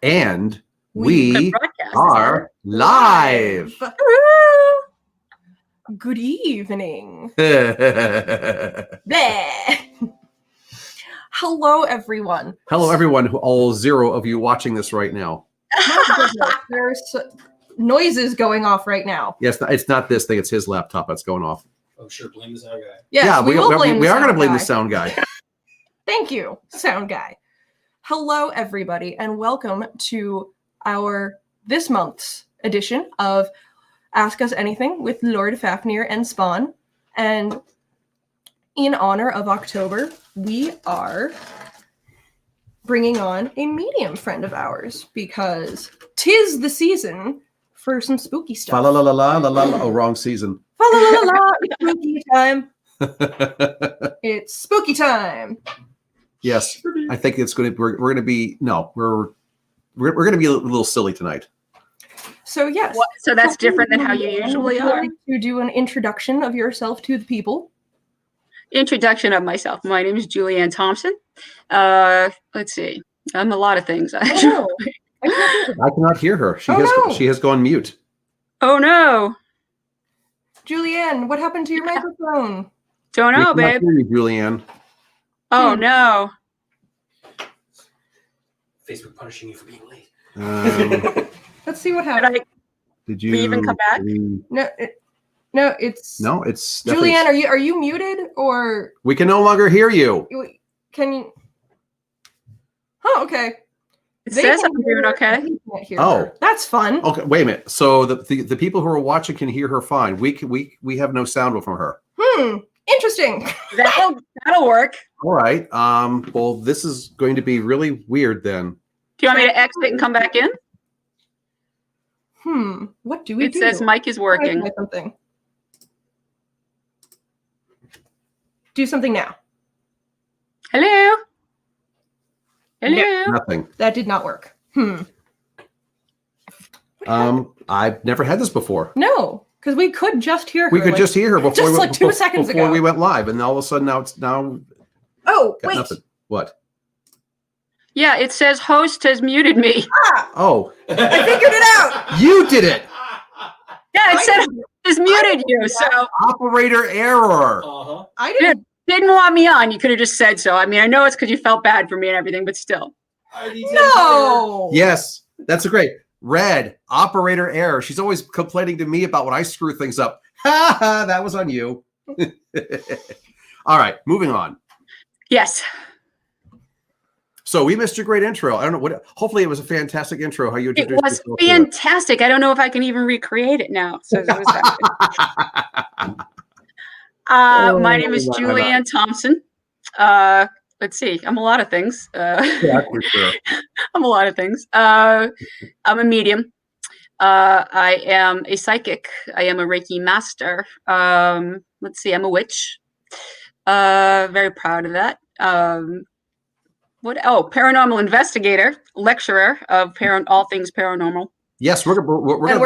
And we are live. Good evening. Hello, everyone. Hello, everyone. All 0 of you watching this right now. There's noises going off right now. Yes, it's not this thing. It's his laptop that's going off. Oh, sure. Blame the sound guy. Yes, yeah, we are going to blame guy. the sound guy. Thank you, sound guy. Hello, everybody, and welcome to this month's edition of Ask Us Anything with Lord Fafnir and Spawn. And in honor of October, we are bringing on a medium friend of ours because 'tis the season for some spooky stuff. Fa la la la la la la. Oh, wrong season. Fa la la la la. It's spooky time. It's spooky time. Yes, I think it's going to. We're going to be we're going to be a little silly tonight. So yes. So that's different than how you usually are. To do an introduction of yourself to the people. Introduction of myself. My name is Julie Ann Thompson. Let's see. I'm a lot of things. Actually. I cannot hear her. She has gone mute. Oh no. Julie Ann, what happened to your microphone? Don't know, We cannot babe. hear you, Julie Ann. Oh no. Facebook punishing you for being late. Let's see what happened. Did you even come back? It's Julie Ann, are you muted or we can no longer hear you? Can you? Oh, okay. It says I'm doing okay. Oh, that's fun. Okay, wait a minute. So the people who are watching can hear her fine. We have no sound from her. Interesting. That'll work. All right. Well, this is going to be really weird then. Do you want me to exit and come back in? What do we do? It says mic is working. Something. Do something now. Hello. Hello. Nothing. That did not work. I've never had this before. No, because we could just hear her. We could just hear her before just like 2 seconds ago. Before we went live, and all of a sudden now. Oh wait. Nothing. What? Yeah, it says host has muted me. Oh. I figured it out. You did it. Yeah, it said host has muted you. So operator error. I didn't want me on. You could have just said so. I mean, I know it's because you felt bad for me and everything, but still. No. Yes, that's great. Red, operator error. She's always complaining to me about when I screw things up. Ha ha, that was on you. All right, moving on. Yes. So we missed your great intro. I don't know what. Hopefully, it was a fantastic intro. How you introduced yourself? It was fantastic. I don't know if I can even recreate it now. So my name is Julie Ann Thompson. Let's see. I'm a lot of things. Yeah, for sure. I'm a lot of things. I'm a medium. I am a psychic. I am a Reiki master. Let's see. I'm a witch. Very proud of that. Paranormal investigator, lecturer of all things paranormal. Yes, we're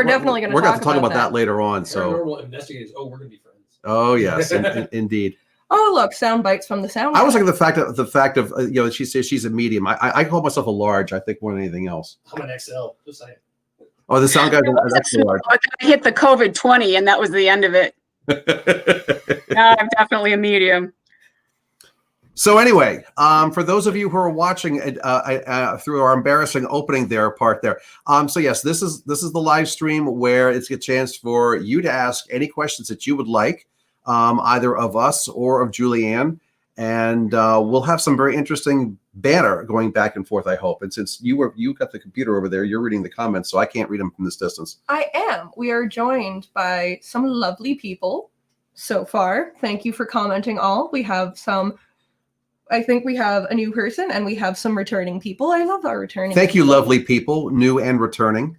definitely going to talk about that later on. So paranormal investigators. Oh, we're going to be friends. Oh yes, indeed. Oh look, sound bites from the sound. I was like the fact of she says she's a medium. I call myself a large. I think more than anything else. I'm an XL. Just saying. Oh, the sound guy's extra large. I hit the COVID-20 and that was the end of it. Now I'm definitely a medium. So anyway, for those of you who are watching through our embarrassing opening part there, so yes, this is the live stream where it's a chance for you to ask any questions that you would like, either of us or of Julie Ann, and we'll have some very interesting banter going back and forth, I hope. And since you got the computer over there, you're reading the comments, so I can't read them from this distance. I am. We are joined by some lovely people so far. Thank you for commenting all. I think we have a new person and we have some returning people. I love our returning Thank people. you, lovely people, new and returning.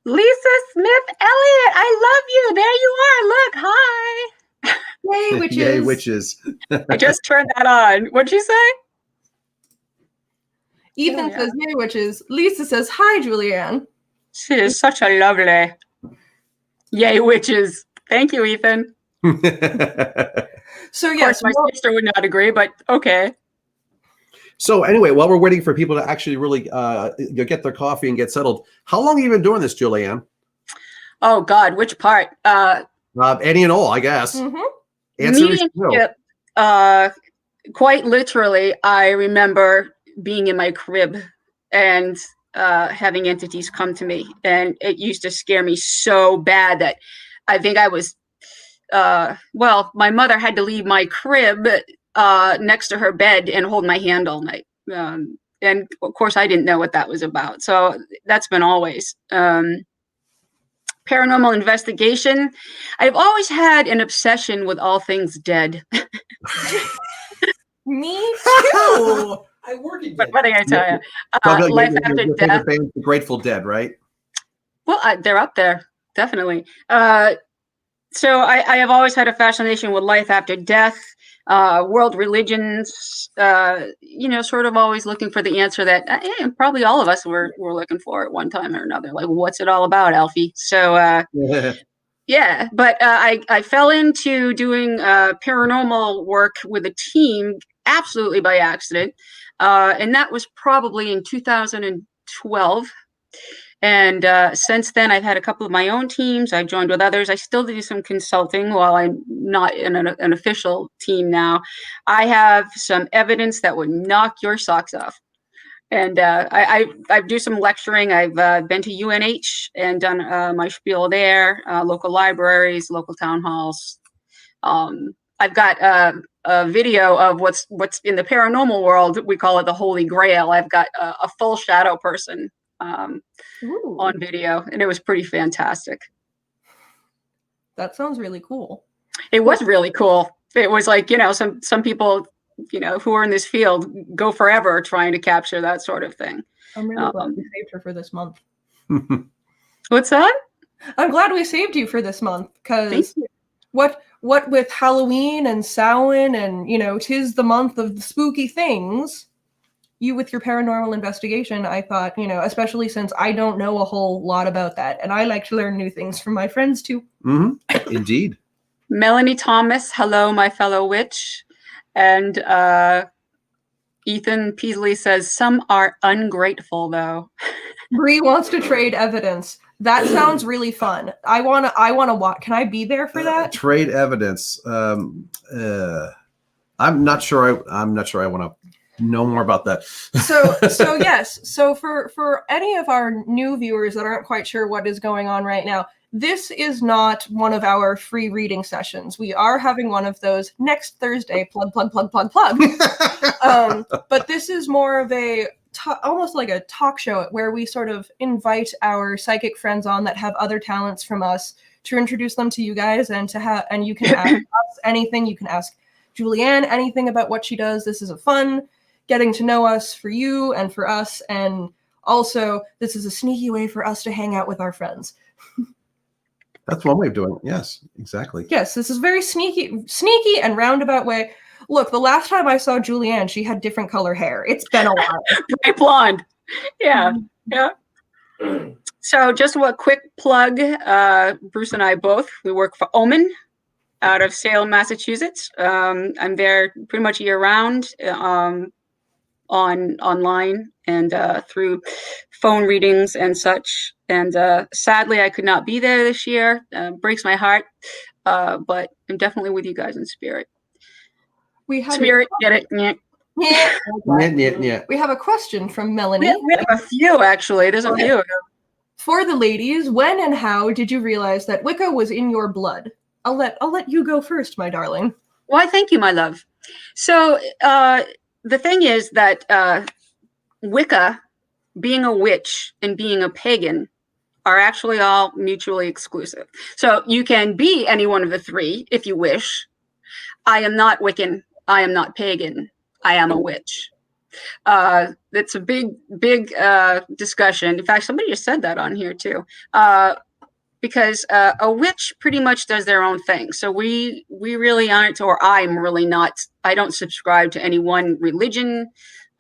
Lisa Smith-Elliott, I love you. There you are. Look, hi. Yay, witches. Yay, witches. I just turned that on. What'd you say? Ethan says, yay, witches. Lisa says, hi, Julie Ann. She is such a lovely. Yay, witches. Thank you, Ethan. So yes, of course, my sister would not agree, but okay. So anyway, while we're waiting for people to actually really get their coffee and get settled, how long have you been doing this, Julie Ann? Oh God, which part? Any and all, I guess. Mhm. Answer is no. Mediumship, quite literally, I remember being in my crib and having entities come to me, and it used to scare me so bad that I think I was my mother had to leave my crib next to her bed and hold my hand all night, and of course I didn't know what that was about, so that's been always. Paranormal investigation, I've always had an obsession with all things dead. Me too. I work in What did I tell you? Life after your death. favorite band, the Grateful Dead, right? Well, they're up there, definitely. So I have always had a fascination with life after death, world religions, sort of always looking for the answer that probably all of us were looking for at one time or another. Like, what's it all about, Alfie? So, yeah, but I fell into doing paranormal work with a team absolutely by accident. And that was probably in 2012. And since then, I've had a couple of my own teams. I've joined with others. I still do some consulting while I'm not in an official team now. I have some evidence that would knock your socks off. And I do some lecturing. I've been to UNH and done my spiel there, local libraries, local town halls. I've got a video of what's in the paranormal world. We call it the Holy Grail. I've got a full shadow person on video, and it was pretty fantastic. That sounds really cool. It was really cool. It was like, some people, who are in this field go forever trying to capture that sort of thing. I'm really glad we saved her for this month. What's that? I'm glad we saved you for this month, because what with Halloween and Samhain and, 'tis the month of the spooky things, you with your paranormal investigation, I thought, especially since I don't know a whole lot about that, and I like to learn new things from my friends too. Mm-hmm. Indeed. Melanie Thomas, hello, my fellow witch. And Ethan Peasley says, some are ungrateful, though. Bree wants to trade evidence. That sounds really fun. I wanna watch. Can I be there for that? Trade evidence. I'm not sure I want to know more about that. So yes. So for any of our new viewers that aren't quite sure what is going on right now, this is not one of our free reading sessions. We are having one of those next Thursday. Plug. But this is more of almost like a talk show where we sort of invite our psychic friends on that have other talents from us to introduce them to you guys, and you can ask us anything. You can ask Julie Ann anything about what she does. This is a fun getting to know us for you and for us, and also this is a sneaky way for us to hang out with our friends. That's one way of doing it. Yes, exactly. Yes, this is very sneaky and roundabout way. Look, the last time I saw Julie Ann, she had different color hair. It's been a while. Bright blonde. Yeah. Yeah. So just a quick plug. Bruce and I both, we work for Omen out of Salem, Massachusetts. I'm there pretty much year round, online and through phone readings and such. And sadly, I could not be there this year. Breaks my heart. But I'm definitely with you guys in spirit. We have Spirit, get it? Yeah. Yeah. We have a question from Melanie. We have a few, actually. There's a few. For the ladies, when and how did you realize that Wicca was in your blood? I'll let you go first, my darling. Why, thank you, my love. So the thing is that Wicca, being a witch and being a pagan, are actually all mutually exclusive. So you can be any one of the three if you wish. I am not Wiccan. I am not pagan. I am a witch. It's a big discussion. In fact, somebody just said that on here too. Because a witch pretty much does their own thing. So we really aren't, or I'm really not. I don't subscribe to any one religion,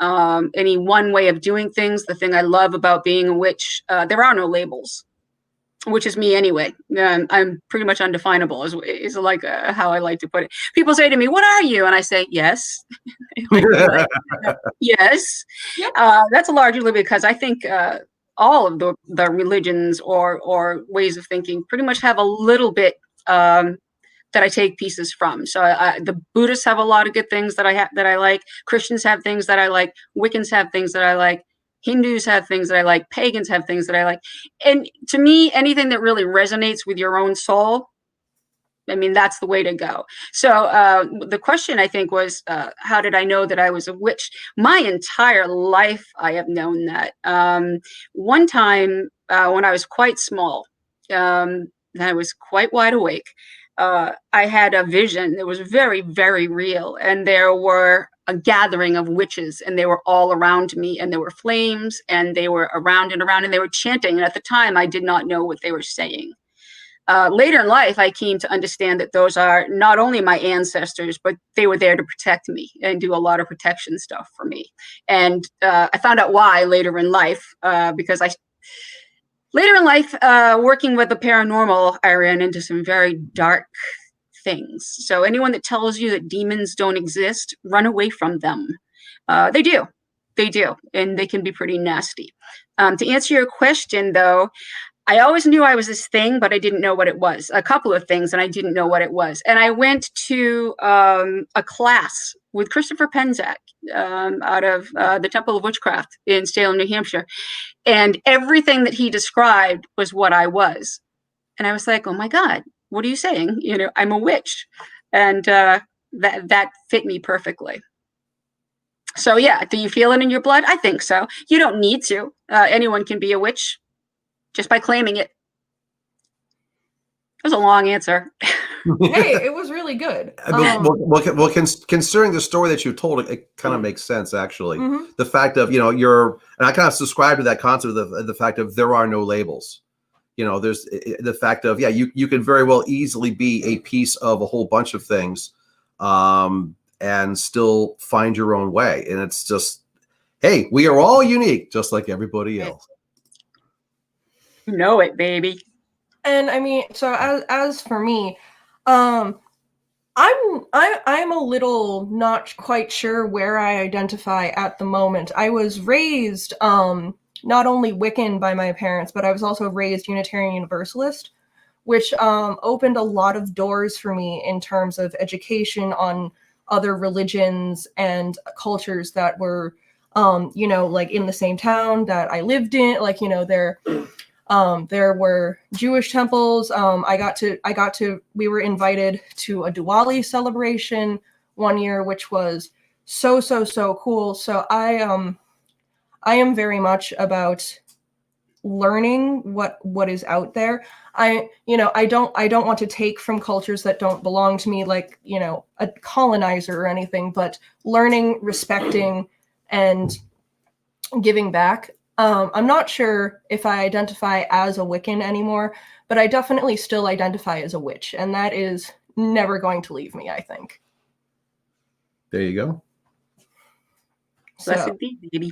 any one way of doing things. The thing I love about being a witch, there are no labels. which is me anyway. I'm pretty much undefinable is like how I like to put it. People say to me, "What are you?" And I say, "Yes." Like, what? Yes. Yep. That's largely because I think all of the religions or ways of thinking pretty much have a little bit that I take pieces from. So the Buddhists have a lot of good things that I like. Christians have things that I like. Wiccans have things that I like. Hindus have things that I like. Pagans have things that I like. And to me, anything that really resonates with your own soul, I mean, that's the way to go. So the question, I think, was, how did I know that I was a witch? My entire life, I have known that. One time when I was quite small, and I was quite wide awake, I had a vision that was very, very real. And there were a gathering of witches, and they were all around me, and there were flames, and they were around and around, and they were chanting. And at the time, I did not know what they were saying. Later in life, I came to understand that those are not only my ancestors, but they were there to protect me and do a lot of protection stuff for me. And I found out why later in life, because later in life, working with the paranormal, I ran into some very dark things. So anyone that tells you that demons don't exist, run away from them. They do. And they can be pretty nasty. To answer your question, though, I always knew I was this thing, but I didn't know what it was. A couple of things, and I didn't know what it was. And I went to a class with Christopher Penczak out of the Temple of Witchcraft in Salem, New Hampshire. And everything that he described was what I was. And I was like, oh my God, what are you saying? You know, I'm a witch. And that fit me perfectly. So yeah, do you feel it in your blood? I think so. You don't need to. Anyone can be a witch just by claiming it. That was a long answer. Hey, it was really good. Well, considering the story that you told, it kind of makes sense, actually. Mhm. The fact of, and I kind of subscribe to that concept of the fact of there are no labels. There's the fact of, you can very well easily be a piece of a whole bunch of things and still find your own way. And it's just, hey, we are all unique, just like everybody else. You know it, baby. And I mean, so as for me, I'm a little not quite sure where I identify at the moment. I was raised not only Wiccan by my parents, but I was also raised Unitarian Universalist, which opened a lot of doors for me in terms of education on other religions and cultures that were, like in the same town that I lived in. Like, there were Jewish temples. We were invited to a Diwali celebration one year, which was so cool. So I am very much about learning what is out there. I don't want to take from cultures that don't belong to me, like, a colonizer or anything, but learning, respecting, and giving back. I'm not sure if I identify as a Wiccan anymore, but I definitely still identify as a witch, and that is never going to leave me, I think. There you go. Blessed be, baby.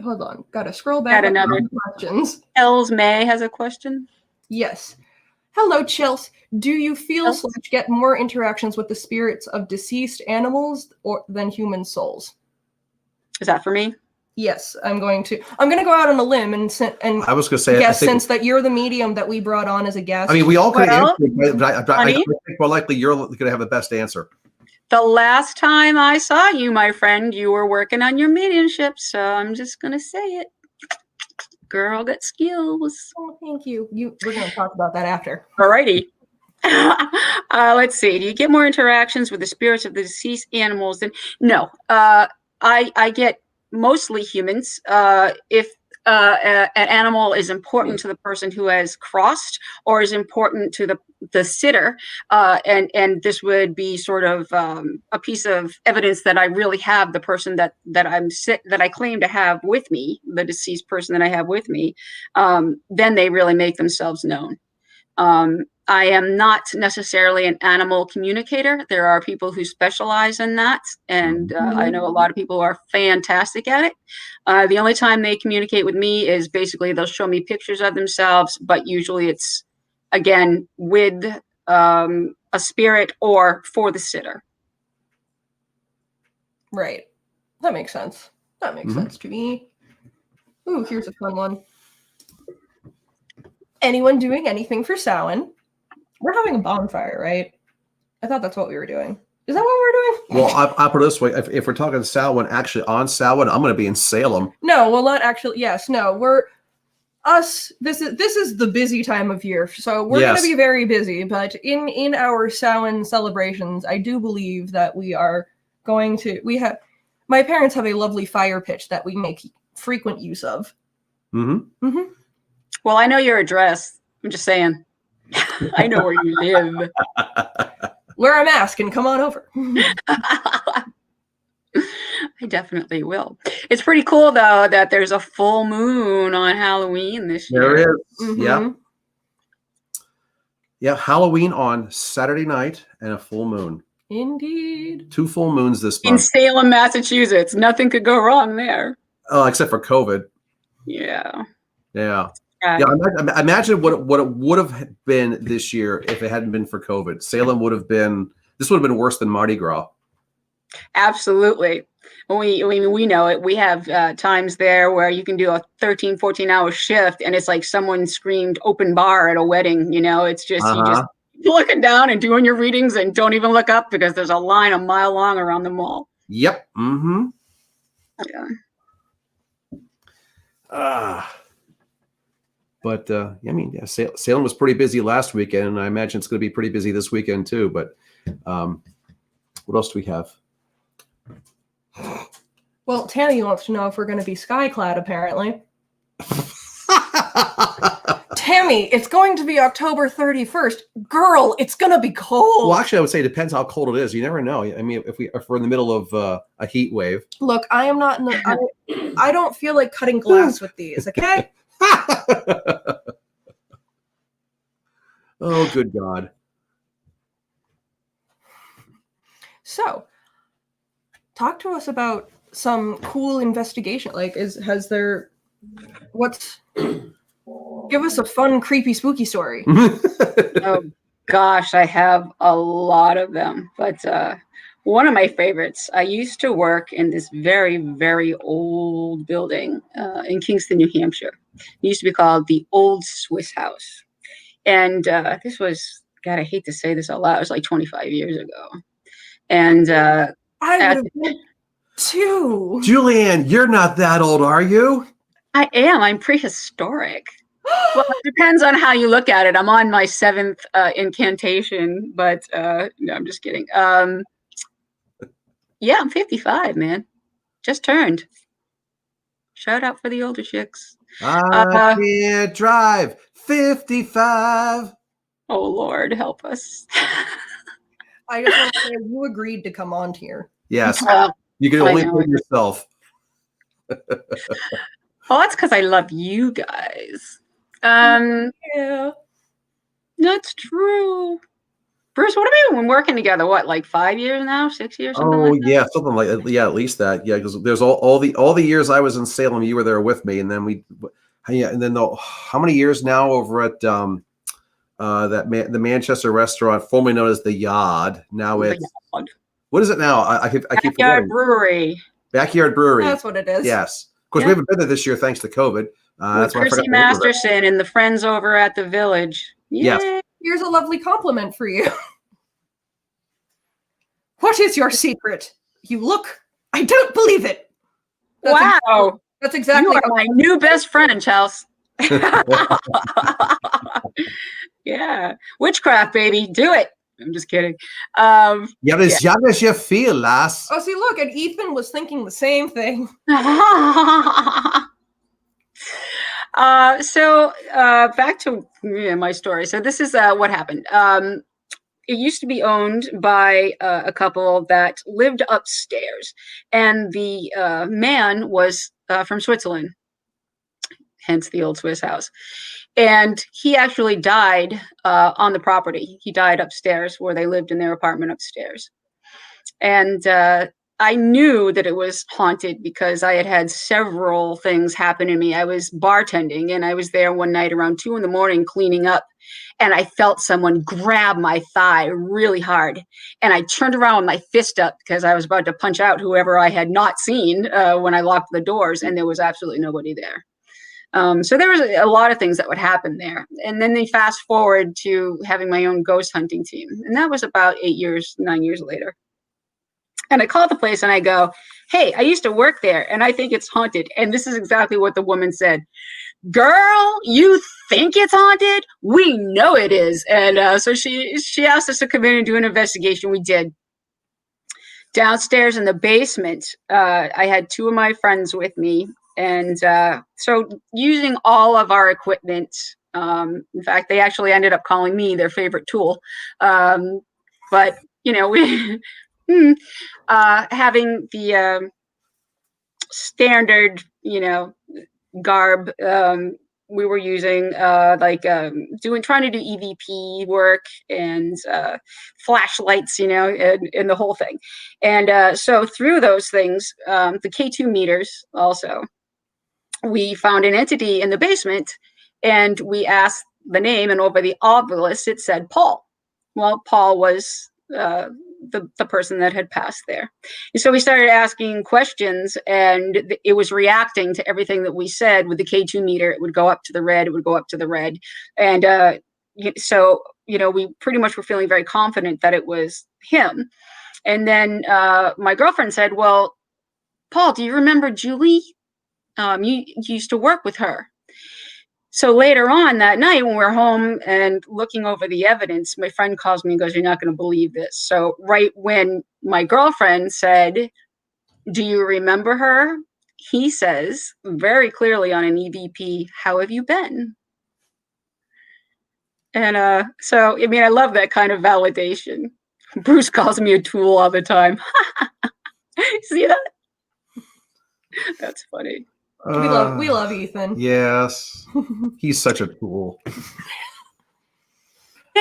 Hold on. Gotta scroll back. Got another questions. Els May has a question. Yes. Hello, Chels. Do you feel / get more interactions with the spirits of deceased animals than human souls? Is that for me? Yes, I'm going to go out on a limb and I was going to say, guess since that you're the medium that we brought on as a guest. I mean, we all could answer, but I think more likely you're going to have the best answer. The last time I saw you, my friend, you were working on your mediumship, so I'm just going to say it. Girl got skills. Oh, thank you. We're going to talk about that after. Alrighty. Let's see. Do you get more interactions with the spirits of the deceased animals? No. I get mostly humans. If an animal is important to the person who has crossed, or is important to the sitter, and this would be sort of a piece of evidence that I really have the person that I claim to have with me, the deceased person that I have with me, then they really make themselves known. I am not necessarily an animal communicator. There are people who specialize in that, and I know a lot of people who are fantastic at it. The only time they communicate with me is basically they'll show me pictures of themselves, but usually it's, again, with a spirit or for the sitter. Right. That makes sense. That makes sense to me. Ooh, here's a fun one. Anyone doing anything for Samhain? We're having a bonfire, right? I thought that's what we were doing. Is that what we're doing? Well, I'll put it this way: if we're talking Samhain, actually on Samhain, I'm going to be in Salem. No, well, not actually. Yes, no, we're us. This is the busy time of year, so we're going to be very busy. But in our Samhain celebrations, I do believe that we are going to. My parents have a lovely fire pit that we make frequent use of. Well, I know your address. I'm just saying. I know where you live. Wear a mask and come on over. I definitely will. It's pretty cool, though, that there's a full moon on Halloween this year. There is. Yeah. Yeah, Halloween on Saturday night and a full moon. Indeed. 2 full moons this month. In Salem, Massachusetts. Nothing could go wrong there. Oh, except for COVID. Yeah. Yeah. Yeah, imagine what it would have been this year if it hadn't been for COVID. Salem would have been worse than Mardi Gras. Absolutely. We know it. We have times there where you can do a 13, 14-hour shift and it's like someone screamed open bar at a wedding. You know, it's just, you just looking down and doing your readings and don't even look up because there's a line a mile long around the mall. Yep. Yeah. But I mean, yeah, Salem was pretty busy last weekend, and I imagine it's going to be pretty busy this weekend too. But what else do we have? Well, Tammy wants to know if we're going to be skyclad, apparently. Tammy, it's going to be October 31st. Girl, it's going to be cold. Well, actually, I would say it depends how cold it is. You never know. I mean, if we're in the middle of a heat wave. Look, I am not in the. I don't feel like cutting glass with these. Okay. Oh, good God. So, talk to us about some cool investigation. Like, give us a fun, creepy, spooky story. Oh, gosh, I have a lot of them. But one of my favorites, I used to work in this very, very old building in Kingston, New Hampshire. It used to be called the Old Swiss House. And this was, God, I hate to say this out loud, it was like 25 years ago. And I would have been too. Julie Ann, you're not that old, are you? I am. I'm prehistoric. Well, it depends on how you look at it. I'm on my 7th incantation, but no, I'm just kidding. Yeah, I'm 55, man. Just turned. Shout out for the older chicks. I can't drive 55. Oh, Lord, help us. I just want to say you agreed to come on here. Yes. You can only put yourself. Well, that's because I love you guys. Yeah. That's true. Bruce, what have we been working together? What, like 5 years now? 6 years? Something like that? Yeah, something like that. Yeah, at least that. Yeah, because there's all the years I was in Salem, you were there with me, and then how many years now over at the Manchester restaurant, formerly known as the Yard. Now it's what is it now? I keep Backyard forgetting. Brewery. Backyard Brewery. That's what it is. Yes. Of course, we haven't been there this year thanks to COVID. That's why Chrissy Masterson and the friends over at the Village. Yay. Yes. Here's a lovely compliment for you. What is your secret? You look. I don't believe it. Wow. That's exactly You are my new best friend, Chels. Yeah. Witchcraft, baby. Do it. I'm just kidding. You're as young as you feel, lass. Oh, see, look, and Ethan was thinking the same thing. So back to my story. So this is what happened. It used to be owned by a couple that lived upstairs, and the man was from Switzerland. hence the old Swiss house. And he actually died on the property. He died upstairs where they lived in their apartment upstairs. And I knew that it was haunted because I had had several things happen to me. I was bartending and I was there one night around 2 a.m. cleaning up, and I felt someone grab my thigh really hard. And I turned around with my fist up because I was about to punch out whoever I had not seen when I locked the doors, and there was absolutely nobody there. So there was a lot of things that would happen there. And then they fast forward to having my own ghost hunting team. And that was about 9 years later. And I called the place and I go, hey, I used to work there and I think it's haunted. And this is exactly what the woman said. Girl, you think it's haunted? We know it is. And so she asked us to come in and do an investigation. We did. Downstairs in the basement, I had 2 of my friends with me. And so using all of our equipment, in fact, they actually ended up calling me their favorite tool. But, we having the standard, garb, we were using trying to do EVP work and flashlights, and the whole thing. And so through those things, the K2 meters also, we found an entity in the basement and we asked the name, and over the obelisk it said Paul. Well, Paul was the person that had passed there. And so we started asking questions, and it was reacting to everything that we said with the K2 meter. It would go up to the red, it would go up to the red. And so, we pretty much were feeling very confident that it was him. And then my girlfriend said, well, Paul, do you remember Julie? You used to work with her. So later on that night when we're home and looking over the evidence, my friend calls me and goes, you're not going to believe this. So right when my girlfriend said, do you remember her? He says very clearly on an EVP, how have you been? And so, I love that kind of validation. Bruce calls me a tool all the time. See that? That's funny. We love Ethan. Yes. He's such a tool.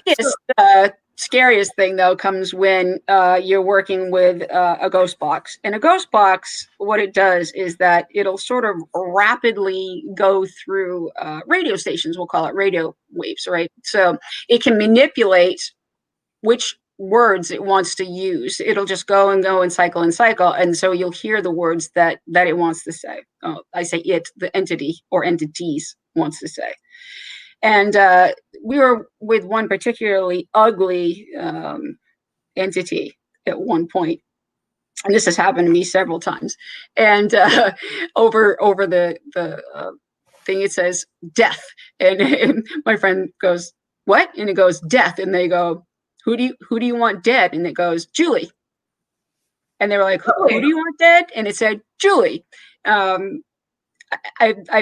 The scariest thing, though, comes when you're working with a ghost box. And a ghost box, what it does is that it'll sort of rapidly go through radio stations. We'll call it radio waves, right? So it can manipulate which words it wants to use. It'll just go and cycle and cycle. And so you'll hear the words that it wants to say. I say it, the entity or entities wants to say. And we were with one particularly ugly entity at one point. And this has happened to me several times. And over the thing, it says death. And my friend goes, what? And it goes, death. And they go, who do you want dead? And it goes, Julie. And they were like, who do you want dead? And it said, Julie. I've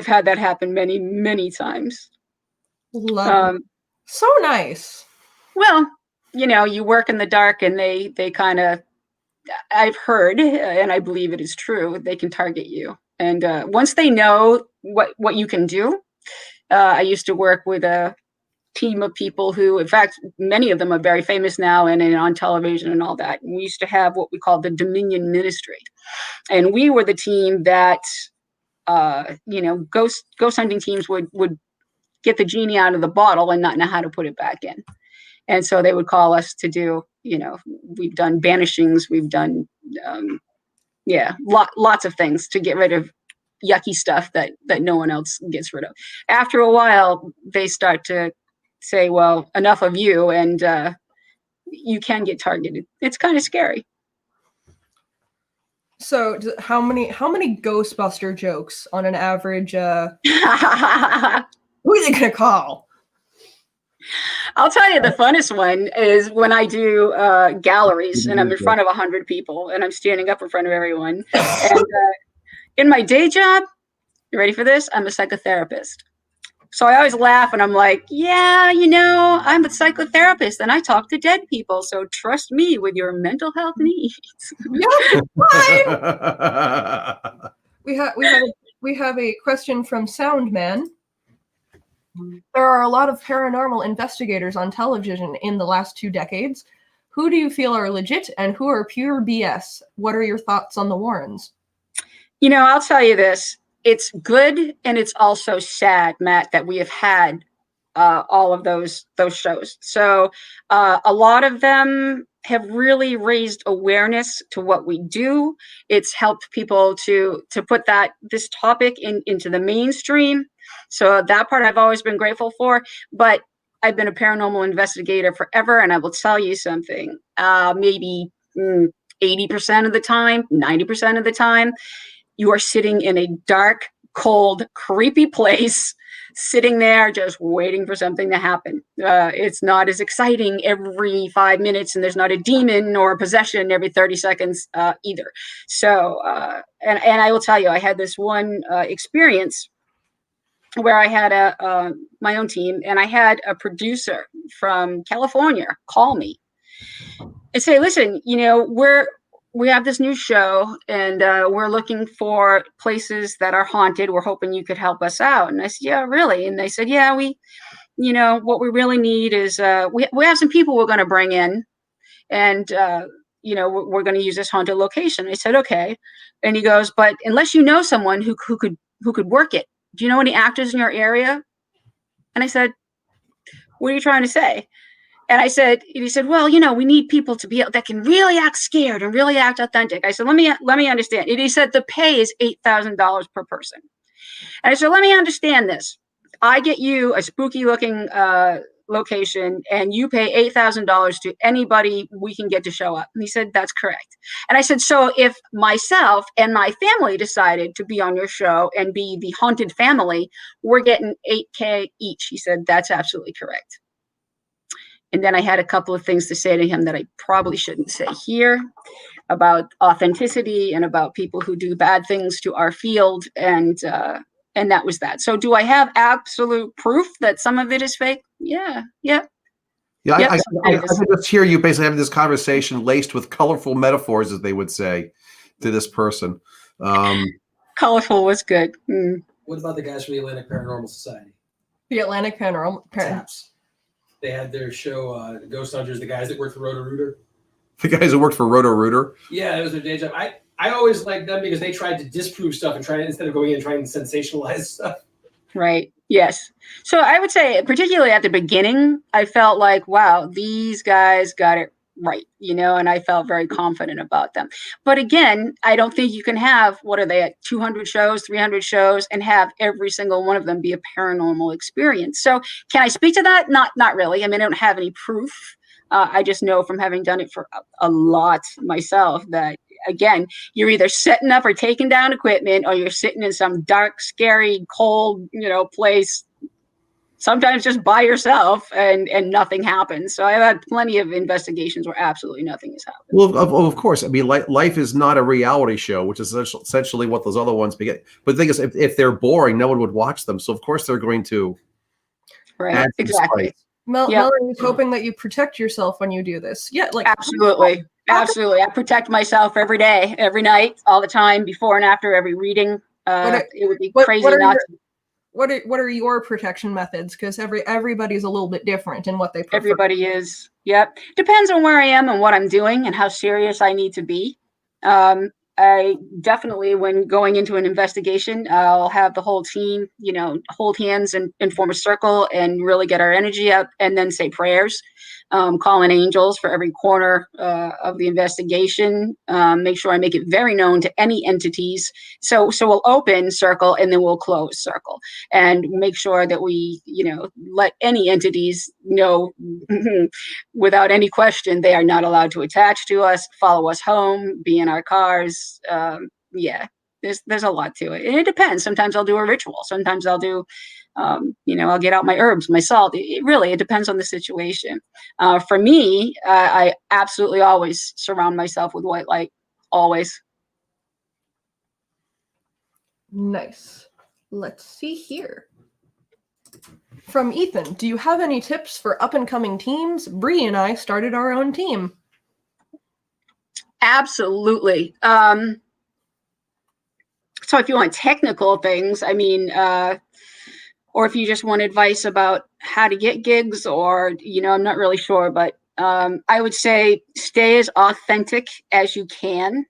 had that happen many, many times. So nice. Well, you work in the dark and they kind of, I've heard, and I believe it is true, they can target you. And once they know what you can do, I used to work with a team of people who, in fact, many of them are very famous now and on television and all that. And we used to have what we called the Dominion Ministry. And we were the team that, ghost hunting teams would get the genie out of the bottle and not know how to put it back in. And so they would call us to do, we've done banishings, we've done, lots of things to get rid of yucky stuff that no one else gets rid of. After a while, they start to say, well, enough of you, and you can get targeted. It's kind of scary. So how many Ghostbuster jokes on an average who are they gonna call? I'll tell you, the funnest one is when I do galleries and I'm in front of 100 people and I'm standing up in front of everyone. And in my day job, you ready for this? I'm a psychotherapist. So I always laugh and I'm like, yeah, I'm a psychotherapist and I talk to dead people. So trust me with your mental health needs. Yeah, fine. We had We have a question from Soundman. There are a lot of paranormal investigators on television in the last 2 decades. Who do you feel are legit and who are pure BS? What are your thoughts on the Warrens? I'll tell you this. It's good and it's also sad, Matt, that we have had all of those shows. So a lot of them have really raised awareness to what we do. It's helped people to put this topic into the mainstream. So that part I've always been grateful for. But I've been a paranormal investigator forever, and I will tell you something. Maybe 80% of the time, 90% of the time, you are sitting in a dark, cold, creepy place, sitting there just waiting for something to happen. It's not as exciting every 5 minutes, and there's not a demon or a possession every 30 seconds either. So, and I will tell you, I had this one experience where I had my own team, and I had a producer from California call me and say, listen, we have this new show, and we're looking for places that are haunted. We're hoping you could help us out. And I said, yeah, really? And they said, yeah, what we really need is we have some people we're going to bring in, and we're going to use this haunted location. I said, okay. And he goes, but unless you know someone who could work it, do you know any actors in your area? And I said, what are you trying to say? And he said, well, we need people to be that can really act scared and really act authentic. I said, let me understand. And he said, the pay is $8,000 per person. And I said, let me understand this. I get you a spooky looking location, and you pay $8,000 to anybody we can get to show up. And he said, that's correct. And I said, so if myself and my family decided to be on your show and be the haunted family, we're getting $8,000 each. He said, that's absolutely correct. And then I had a couple of things to say to him that I probably shouldn't say here about authenticity and about people who do bad things to our field. And that was that. So do I have absolute proof that some of it is fake? Yeah. Yeah, Yep, I can just hear you basically having this conversation laced with colorful metaphors, as they would say, to this person. Colorful was good. What about the guys from the Atlantic Paranormal Society? The Atlantic Paranormal. TAPS. They had their show, Ghost Hunters, the guys that worked for Roto-Rooter. The guys who worked for Roto-Rooter? Yeah, it was their day job. I always liked them because they tried to disprove stuff and instead of going in and trying to sensationalize stuff. Right. Yes. So I would say, particularly at the beginning, I felt like, wow, these guys got it right, and I felt very confident about them. But again, I don't think you can have, what are they at, 200 shows, 300 shows, and have every single one of them be a paranormal experience. So can I speak to that? Not really. I mean, I don't have any proof. I just know from having done it for a lot myself that, again, you're either setting up or taking down equipment, or you're sitting in some dark, scary, cold, place, sometimes just by yourself, and nothing happens. So I've had plenty of investigations where absolutely nothing has happened. Well, of course. I mean, life is not a reality show, which is essentially what those other ones begin. But the thing is, if they're boring, no one would watch them. So of course they're going to. Right. Exactly. Melanie is hoping that you protect yourself when you do this. Yeah, absolutely. Absolutely. I protect myself every day, every night, all the time, before and after every reading. It would be crazy not to. What are your protection methods? Because everybody's a little bit different in what they prefer. Everybody is. Yep. Depends on where I am and what I'm doing and how serious I need to be. I definitely, when going into an investigation, I'll have the whole team, hold hands and form a circle and really get our energy up, and then say prayers, call in angels for every corner of the investigation, make sure I make it very known to any entities. So we'll open circle and then we'll close circle, and make sure that we, let any entities know without any question they are not allowed to attach to us, follow us home, be in our cars. There's a lot to it, and it depends. Sometimes I'll do a ritual. Sometimes I'll do, I'll get out my herbs, my salt. It depends on the situation. For me, I absolutely always surround myself with white light. Always. Nice. Let's see here. From Ethan, do you have any tips for up-and-coming teams? Bree and I started our own team. Absolutely. So if you want technical things, I mean, or if you just want advice about how to get gigs, or, you know, I'm not really sure, but I would say stay as authentic as you can.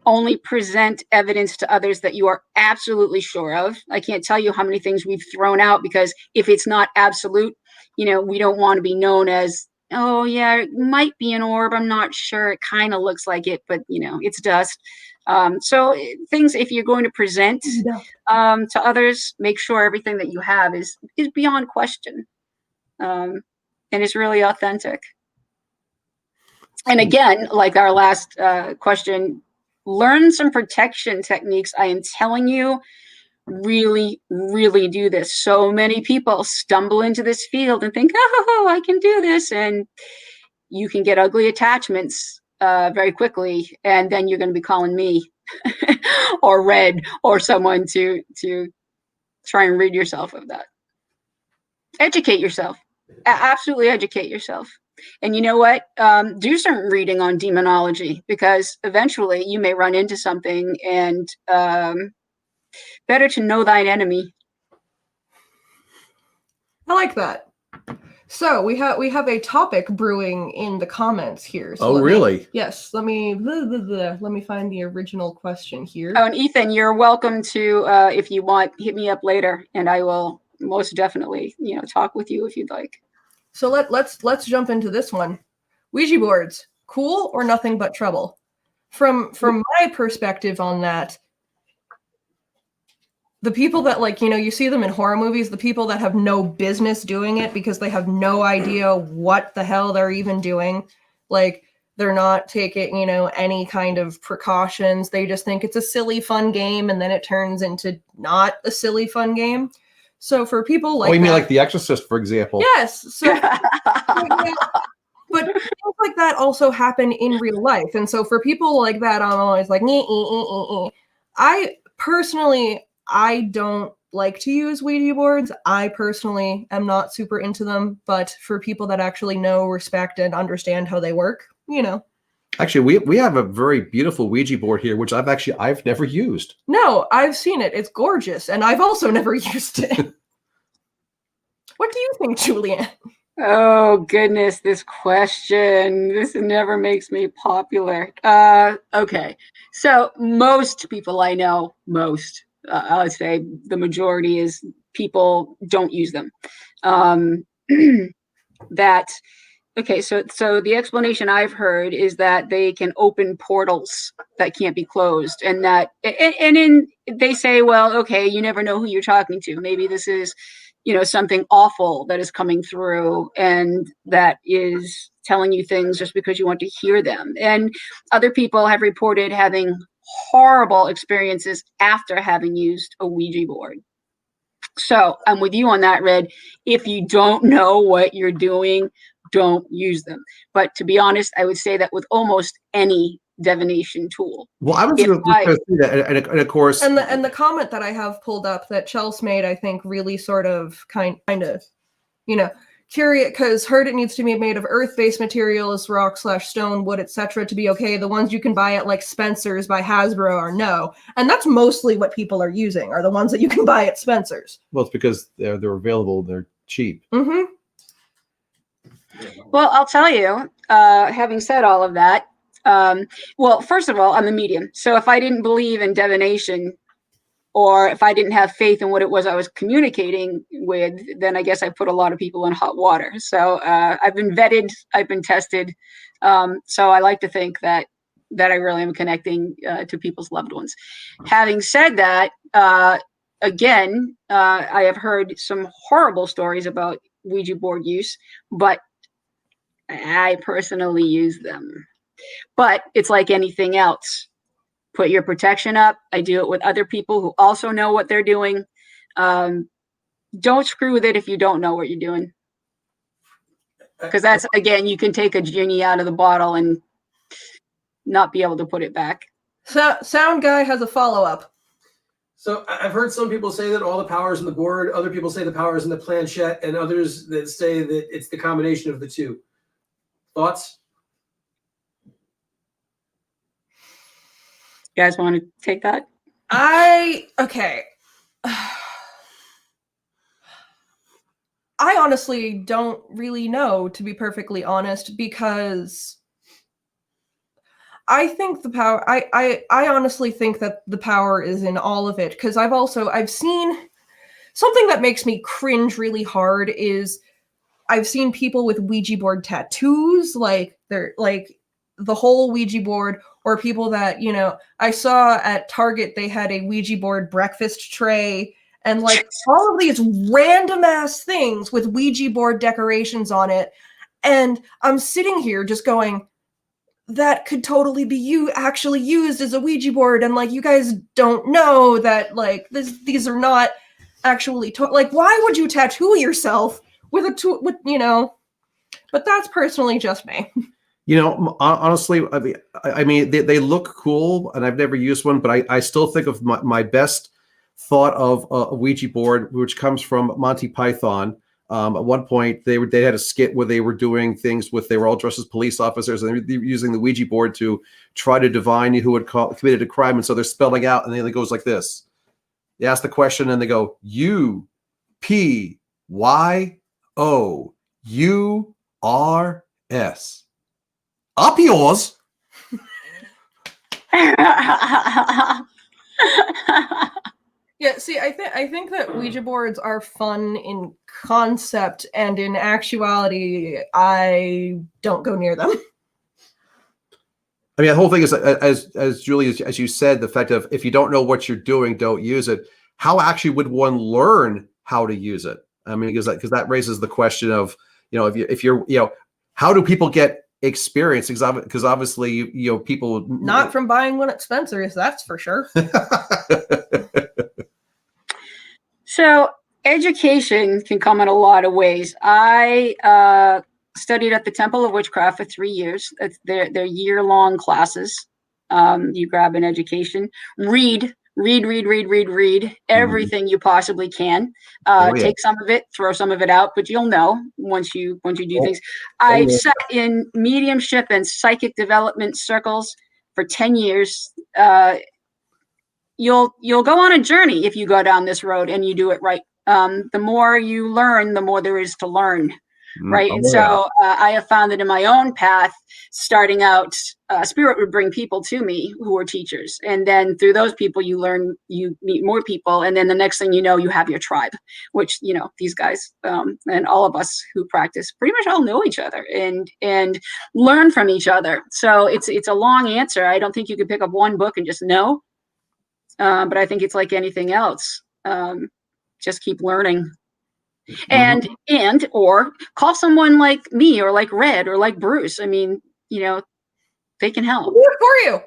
Only present evidence to others that you are absolutely sure of. I can't tell you how many things we've thrown out because if it's not absolute, you know, we don't want to be known as, oh yeah, it might be an orb, I'm not sure, it kind of looks like it, but you know, it's dust. So things, if you're going to present to others, make sure everything that you have is beyond question, and is really authentic. And again, like our last question, learn some protection techniques. I am telling you, really, really do this. So many people stumble into this field and think, oh, I can do this. And you can get ugly attachments very quickly. And then you're going to be calling me or Red or someone to try and rid yourself of that. Educate yourself. Absolutely educate yourself. And you know what? Do some reading on demonology, because eventually you may run into something, and better to know thine enemy. I like that. So we have a topic brewing in the comments here. So really? Yes. Let me find the original question here. Oh, and Ethan, you're welcome to, if you want, hit me up later, and I will most definitely, you know, talk with you if you'd like. So let's jump into this one. Ouija boards, cool or nothing but trouble? From my perspective on that, the people that, like, you know, you see them in horror movies, the people that have no business doing it because they have no idea what the hell they're even doing. Like, they're not taking, you know, any kind of precautions. They just think it's a silly, fun game, and then it turns into not a silly, fun game. So for people like, you mean like The Exorcist, for example? Yes. So, but things like that also happen in real life. And so for people like that, I'm always like, I personally, I don't like to use Ouija boards. I personally am not super into them. But for people that actually know, respect, and understand how they work, you know. Actually, we have a very beautiful Ouija board here, which I've never used. No, I've seen it. It's gorgeous, and I've also never used it. What do you think, Julie Ann? Oh goodness, this question. This never makes me popular. Okay, so most people I know, I would say the majority is people don't use them. Okay, so the explanation I've heard is that they can open portals that can't be closed, and they say, well, okay, you never know who you're talking to. Maybe this is, you know, something awful that is coming through, and that is telling you things just because you want to hear them. And other people have reported having horrible experiences after having used a Ouija board. So I'm with you on that, Red. If you don't know what you're doing, don't use them. But to be honest, I would say that with almost any divination tool. Well, I was going to say that, and of course, and the comment that I have pulled up that Chelsea made, I think, really sort of kind of, you know, curious, because heard it needs to be made of earth-based materials, rock/stone, wood, etc. to be okay. The ones you can buy at like Spencer's by Hasbro are no, and that's mostly what people are using, are the ones that you can buy at Spencer's. Well, it's because they're available, they're cheap. Mm-hmm. Well, I'll tell you, having said all of that, well, first of all, I'm a medium. So if I didn't believe in divination, or if I didn't have faith in what it was I was communicating with, then I guess I put a lot of people in hot water. So I've been vetted, I've been tested. So I like to think that I really am connecting to people's loved ones. Having said that, again, I have heard some horrible stories about Ouija board use, but I personally use them. But it's like anything else. Put your protection up. I do it with other people who also know what they're doing. Don't screw with it if you don't know what you're doing. Because that's, again, you can take a genie out of the bottle and not be able to put it back. So, Sound Guy has a follow-up. So I've heard some people say that all the power is in the board. Other people say the power is in the planchette, and others that say that it's the combination of the two. Thoughts? You guys want to take that? Okay. I honestly don't really know, to be perfectly honest, because I think the power I honestly think that the power is in all of it, because I've seen something that makes me cringe really hard is I've seen people with Ouija board tattoos, like they're like the whole Ouija board, or people that, I saw at Target they had a Ouija board breakfast tray, and like all of these random ass things with Ouija board decorations on it. And I'm sitting here just going, that could totally be actually used as a Ouija board, and like you guys don't know that like these are not actually like, why would you tattoo yourself with a tool with but that's personally just me. Honestly, I mean they look cool, and I've never used one, but I still think of my best thought of a Ouija board, which comes from Monty Python. At one point, they had a skit where they were doing things they were all dressed as police officers, and they were using the Ouija board to try to divine who had committed a crime, and so they're spelling out, and then it goes like this. They ask the question, and they go UPYOURS. Up yours. Yeah, see, I think that Ouija boards are fun in concept, and in actuality, I don't go near them. I mean, the whole thing is, as Julie, as you said, the fact of if you don't know what you're doing, don't use it. How actually would one learn how to use it? I mean, because that raises the question of, if you're how do people get experience? Because obviously, people not from buying one at Spencer's, that's for sure. So education can come in a lot of ways. I studied at the Temple of Witchcraft for 3 years. They're year-long classes. You grab an education, read everything you possibly can. Take some of it, throw some of it out, but you'll know once you do things. I've sat in mediumship and psychic development circles for 10 years. You'll go on a journey if you go down this road and you do it right. The more you learn, the more there is to learn. Right. And so I have found that in my own path, starting out, spirit would bring people to me who are teachers. And then through those people, you meet more people. And then the next thing you know, you have your tribe, which, these guys and all of us who practice pretty much all know each other and learn from each other. So it's a long answer. I don't think you could pick up one book and just know. But I think it's like anything else. Just keep learning. And or call someone like me or like Red or like Bruce. I mean, they can help. We'll do it for you.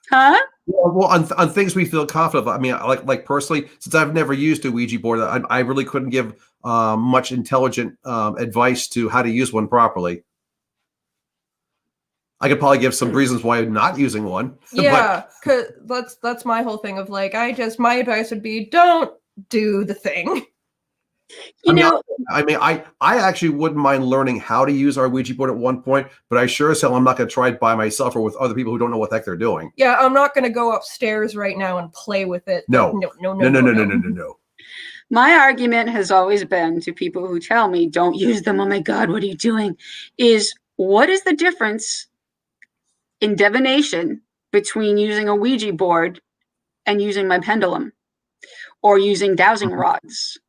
Huh? Well, on things we feel confident of. I mean, like personally, since I've never used a Ouija board, I really couldn't give much intelligent advice to how to use one properly. I could probably give some reasons why I'm not using one. Yeah, because that's my whole thing of like, my advice would be don't do the thing. I actually wouldn't mind learning how to use our Ouija board at one point, but I sure as hell I'm not going to try it by myself or with other people who don't know what the heck they're doing. Yeah, I'm not going to go upstairs right now and play with it. No. My argument has always been to people who tell me, don't use them, oh my God, what are you doing? Is what is the difference in divination between using a Ouija board and using my pendulum or using dowsing rods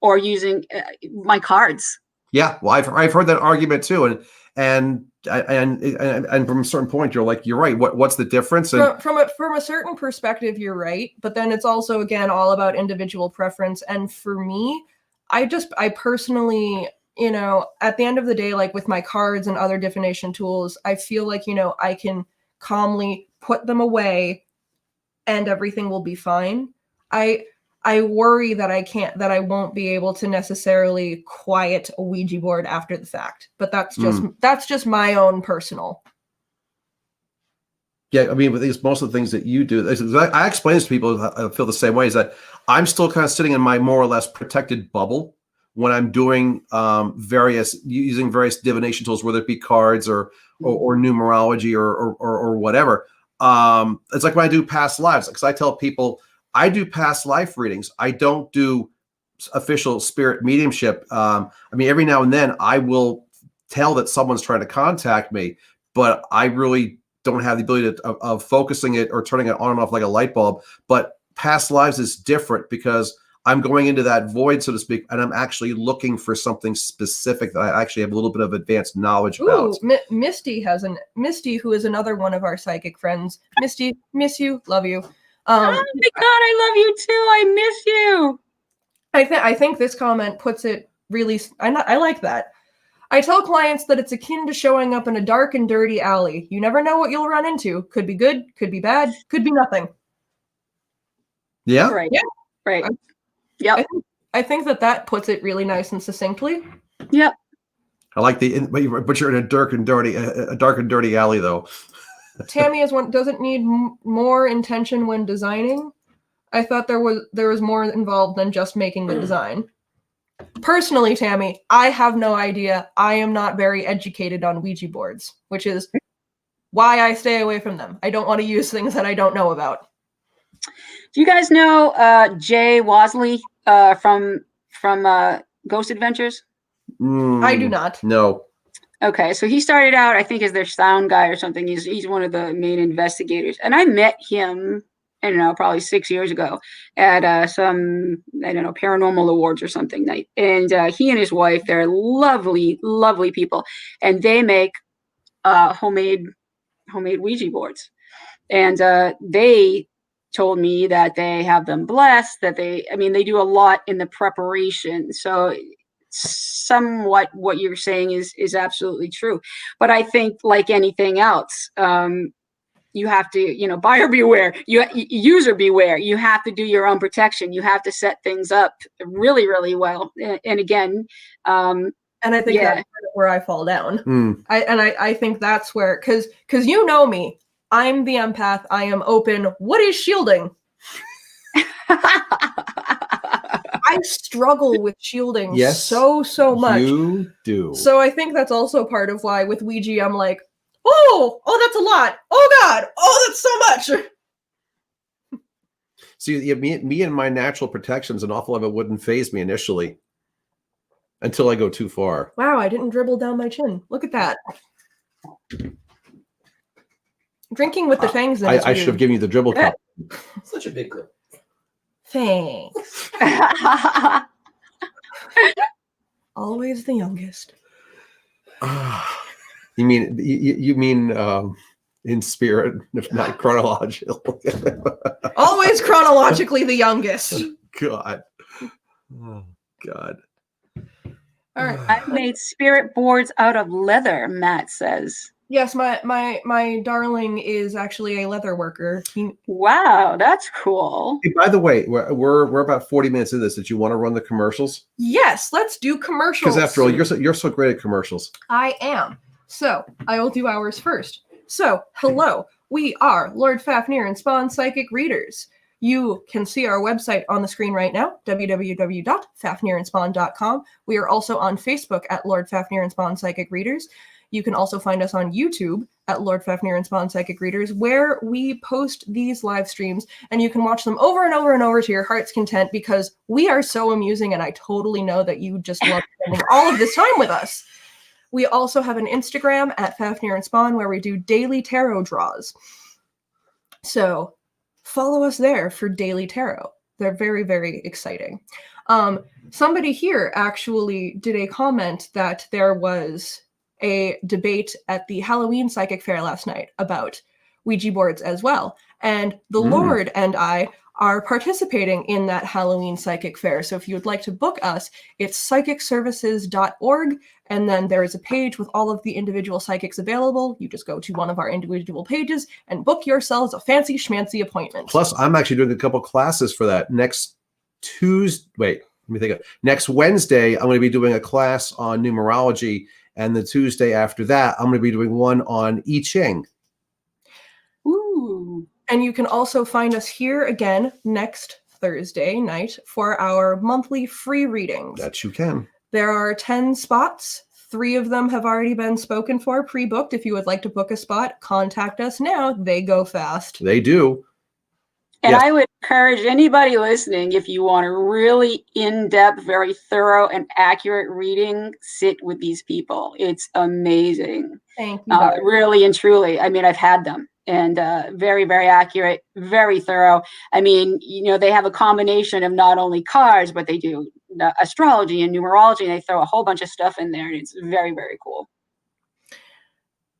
or using my cards? Yeah, well, I've heard that argument too, and from a certain point, you're like, you're right. What's the difference? And from a certain perspective, you're right, but then it's also again all about individual preference. And for me, I personally, at the end of the day, like with my cards and other divination tools, I feel like I can calmly put them away, and everything will be fine. I worry that I won't be able to necessarily quiet a Ouija board after the fact, but that's just my own personal. Yeah, I mean, with most of the things that you do, I explain this to people who feel the same way, is that I'm still kind of sitting in my more or less protected bubble when I'm doing using various divination tools, whether it be cards or numerology or whatever. It's like when I do past lives, because I tell people I do past life readings. I don't do official spirit mediumship. I mean, every now and then I will tell that someone's trying to contact me, but I really don't have the ability of focusing it or turning it on and off like a light bulb. But past lives is different because I'm going into that void, so to speak, and I'm actually looking for something specific that I actually have a little bit of advanced knowledge about. Misty Misty, who is another one of our psychic friends. Misty, miss you, love you. Oh my God, I love you too. I miss you. I think this comment puts it really. I like that. I tell clients that it's akin to showing up in a dark and dirty alley. You never know what you'll run into. Could be good, could be bad, could be nothing. Yeah. Right. Yeah. Right. Yep. I think that puts it really nice and succinctly. Yep. I like but you're in a dark and dirty alley though. Tammy doesn't need more intention when designing. I thought there was more involved than just making the design. Personally, Tammy, I have no idea. I am not very educated on Ouija boards, which is why I stay away from them. I don't want to use things that I don't know about. Do you guys know Jay Wasley from Ghost Adventures? I do not. No. Okay, so he started out, I think, as their sound guy or something. He's one of the main investigators, and I met him, I don't know, probably 6 years ago at some, I don't know, paranormal awards or something night. And he and his wife, they're lovely, lovely people, and they make homemade Ouija boards. And they told me that they have them blessed, that they do a lot in the preparation. So somewhat what you're saying is absolutely true. But I think, like anything else, you have to, buyer beware, user beware. You have to do your own protection. You have to set things up really, really well. And again, and I think that's where I fall down. I think that's where, because you know me, I'm the empath. I am open. What is shielding? I struggle with shielding so much. You do. So I think that's also part of why with Ouija I'm like, oh, that's a lot. Oh God, oh, that's so much. See, me and my natural protections, an awful lot of it wouldn't phase me initially until I go too far. Wow, I didn't dribble down my chin. Look at that. Drinking with the fangs in I should have given you the dribble cup. Such a big girl. Thanks. Always the youngest. You mean in spirit, if not chronological? Always chronologically the youngest. God. Oh, God. All right. I've made spirit boards out of leather, Matt says. Yes, my darling is actually a leather worker. Wow, that's cool. Hey, by the way, we're about 40 minutes into this. Did you want to run the commercials? Yes, let's do commercials. Because after all, you're so great at commercials. I am. So I will do ours first. So hello, we are Lord Fafnir and Spawn Psychic Readers. You can see our website on the screen right now, www.fafnirandspawn.com. We are also on Facebook at Lord Fafnir and Spawn Psychic Readers. You can also find us on YouTube at Lord Fafnir and Spawn Psychic Readers, where we post these live streams, and you can watch them over and over and over to your heart's content because we are so amusing, and I totally know that you just love spending all of this time with us. We also have an Instagram at Fafnir and Spawn where we do daily tarot draws. So follow us there for daily tarot. They're very, very exciting. Somebody here actually did a comment that there was a debate at the Halloween Psychic Fair last night about Ouija boards as well. And the Lord and I are participating in that Halloween Psychic Fair. So if you would like to book us, it's psychicservices.org. And then there is a page with all of the individual psychics available. You just go to one of our individual pages and book yourselves a fancy schmancy appointment. Plus, I'm actually doing a couple classes for that next Tuesday. Wait, let me think of it. Next Wednesday, I'm going to be doing a class on numerology. And the Tuesday after that, I'm going to be doing one on I Ching. Ooh. And you can also find us here again next Thursday night for our monthly free readings. That you can. There are 10 spots, 3 of them have already been spoken for, pre-booked. If you would like to book a spot, contact us now. They go fast. They do. And Yes. I would encourage anybody listening, if you want a really in-depth, very thorough and accurate reading, sit with these people. It's amazing. Thank you. Really and truly. I mean, I've had them, and very, very accurate, very thorough. I mean, they have a combination of not only cards, but they do astrology and numerology, and they throw a whole bunch of stuff in there, and it's very, very cool.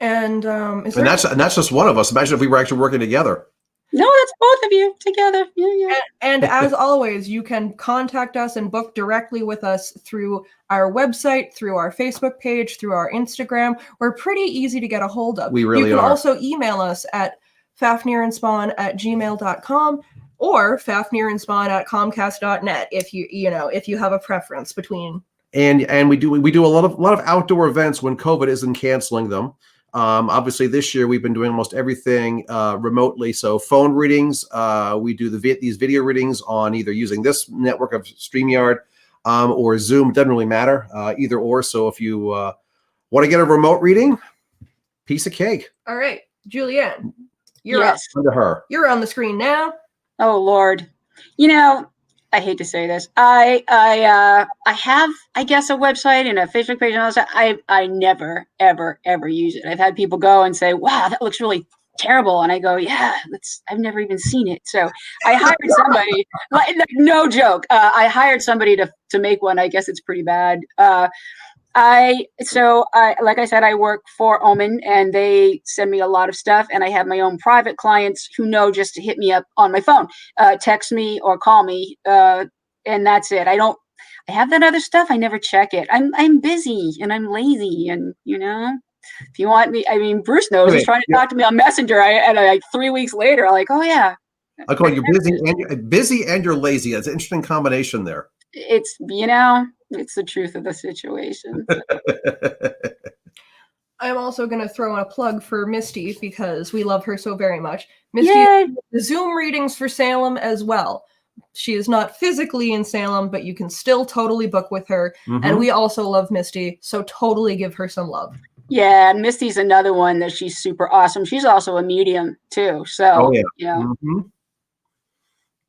And that's just one of us. Imagine if we were actually working together. No, that's both of you together. Yeah. And as always, you can contact us and book directly with us through our website, through our Facebook page, through our Instagram. We're pretty easy to get a hold of. We really You can are. also email us at fafnirandspawn@gmail.com or fafnirandspawn@comcast.net if you have a preference between. And we do a lot of outdoor events when COVID isn't canceling them. Obviously, this year we've been doing almost everything remotely. So phone readings, we do these video readings on either using this network of StreamYard or Zoom. It doesn't really matter, either or. So if you want to get a remote reading, piece of cake. All right, Julie Ann, you're Yes. Under her. You're on the screen now. Oh Lord, I hate to say this. I have, I guess, a website and a Facebook page and all that. I never, ever, ever use it. I've had people go and say, "Wow, that looks really terrible," and I go, "Yeah, I've never even seen it." So I hired somebody. Like, no joke. I hired somebody to make one. I guess it's pretty bad. Like I said, I work for Omen, and they send me a lot of stuff, and I have my own private clients who know just to hit me up on my phone, text me or call me, and that's it. I have that other stuff. I never check it. I'm busy and I'm lazy, and if you want me, I mean, Bruce knows. He's trying to talk to me on Messenger, and like 3 weeks later, I'm like, oh yeah. I call you busy and you're lazy. That's an interesting combination there. It's it's the truth of the situation. I'm also going to throw in a plug for Misty because we love her so very much. Misty Yay. does Zoom readings for Salem as well. She is not physically in Salem, but you can still totally book with her. Mhm. And we also love Misty, so totally give her some love. Yeah, Misty's another one that she's super awesome. She's also a medium too. So, Mhm.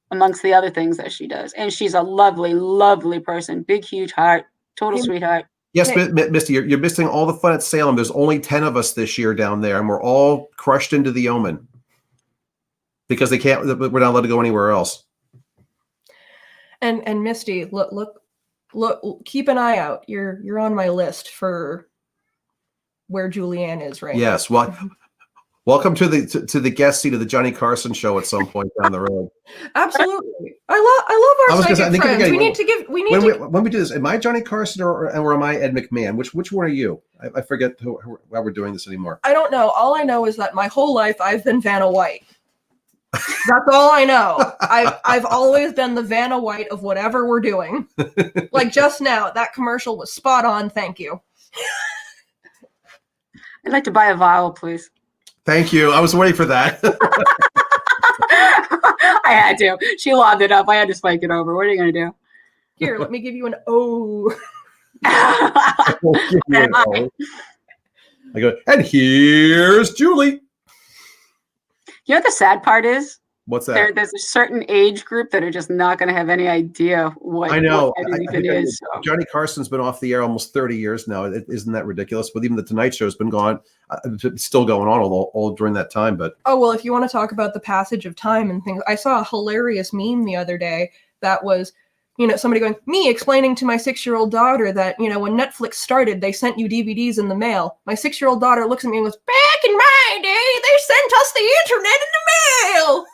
amongst the other things that she does. And she's a lovely, lovely person. Big, huge heart. Total sweetheart. Yes, Misty, you're missing all the fun at Salem. There's only 10 of us this year down there, and we're all crushed into the Omen because we're not allowed to go anywhere else. And Misty, look, keep an eye out. You're on my list for where Julie Ann is right now. Yes, well, welcome to the guest seat of the Johnny Carson show at some point down the road. Absolutely. I love our psychic friends. When we do this, am I Johnny Carson or am I Ed McMahon? Which one are you? I forget why we're doing this anymore. I don't know. All I know is that my whole life I've been Vanna White. That's all I know. I've always been the Vanna White of whatever we're doing. Like just now, that commercial was spot on. Thank you. I'd like to buy a vial, please. Thank you. I was waiting for that. I had to. She lobbed it up. I had to spike it over. What are you going to do? Here, let me give you an O. I go, and here's Julie. You know what the sad part is? What's that? There's a certain age group that are just not going to have any idea what I know. What it is. So. Johnny Carson's been off the air almost 30 years now. Isn't that ridiculous? But even the Tonight Show's been gone. It's still going on all during that time. But well, if you want to talk about the passage of time and things, I saw a hilarious meme the other day that was, somebody going, me explaining to my 6-year-old daughter that, when Netflix started, they sent you DVDs in the mail. My 6-year-old daughter looks at me and goes, back in my day, they sent us the internet in the mail.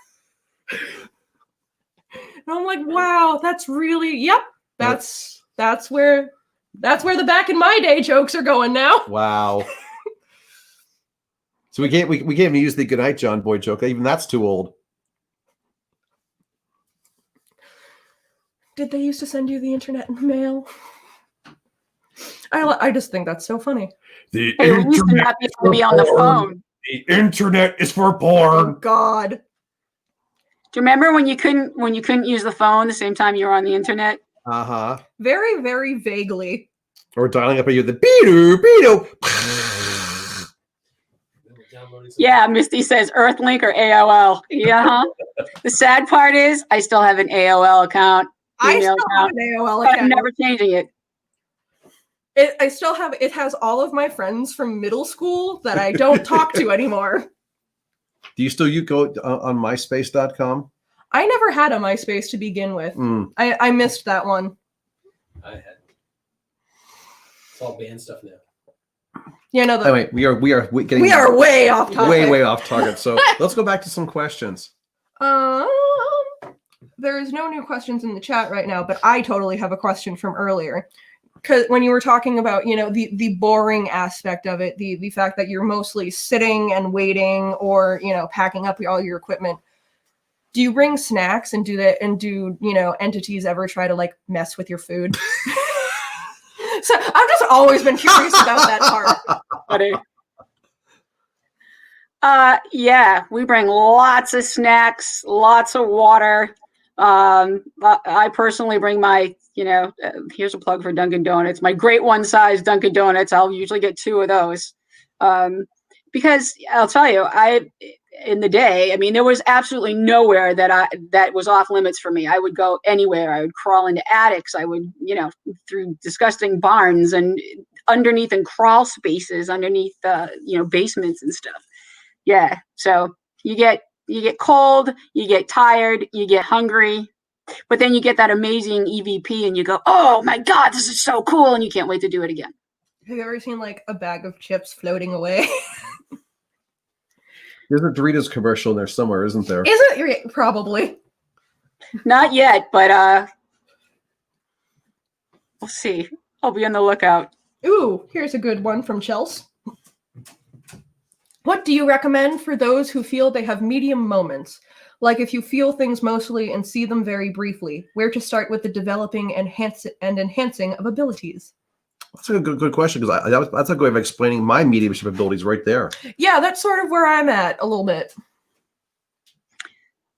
And I'm like, wow, that's really, yep, that's where the back in my day jokes are going now. wow. So we can't even use the "Good Night, John Boy" joke. Even that's too old. Did they used to send you the internet in the mail? I just think that's so funny. We used to not be able to be on the phone. The internet is for Oh porn. God. Do you remember when you couldn't use the phone the same time you were on the internet? Uh-huh. Very, very vaguely. Or dialing up at you, the beedoo, beedoo. Yeah, Misty says Earthlink or AOL. Yeah. The sad part is I still have an AOL account. I Email still have account. an AOL I'm account. never changing it. I still have it. Has all of my friends from middle school that I don't talk to anymore. Do you go on myspace.com? I never had a MySpace to begin with. I missed that one. I had. It's all band stuff now. Yeah, no. Anyway, we are getting way off topic. way off target. So let's go back to some questions. There's no new questions in the chat right now, but I totally have a question from earlier. Because when you were talking about, the boring aspect of it, the fact that you're mostly sitting and waiting, or packing up all your equipment. Do you bring snacks and do that? And do entities ever try to like mess with your food? So I've just always been curious about that part. Buddy. Yeah, we bring lots of snacks, lots of water. I personally bring my, here's a plug for Dunkin' Donuts, my great one size Dunkin' Donuts. I'll usually get 2 of those. Because I'll tell you, in the day, there was absolutely nowhere that was off limits for me. I would go anywhere. I would crawl into attics. I would, through disgusting barns and underneath and crawl spaces underneath, basements and stuff. Yeah. So you get cold, you get tired, you get hungry, but then you get that amazing EVP and you go, oh my God, this is so cool. And you can't wait to do it again. Have you ever seen like a bag of chips floating away? There's a Doritos commercial in there somewhere, isn't there? Is it? Probably. Not yet, but we'll see. I'll be on the lookout. Ooh, here's a good one from Chels. What do you recommend for those who feel they have medium moments? Like if you feel things mostly and see them very briefly, where to start with the developing and enhancing of abilities? That's a good question, because that's a good way of explaining my mediumship abilities right there. Yeah, that's sort of where I'm at a little bit.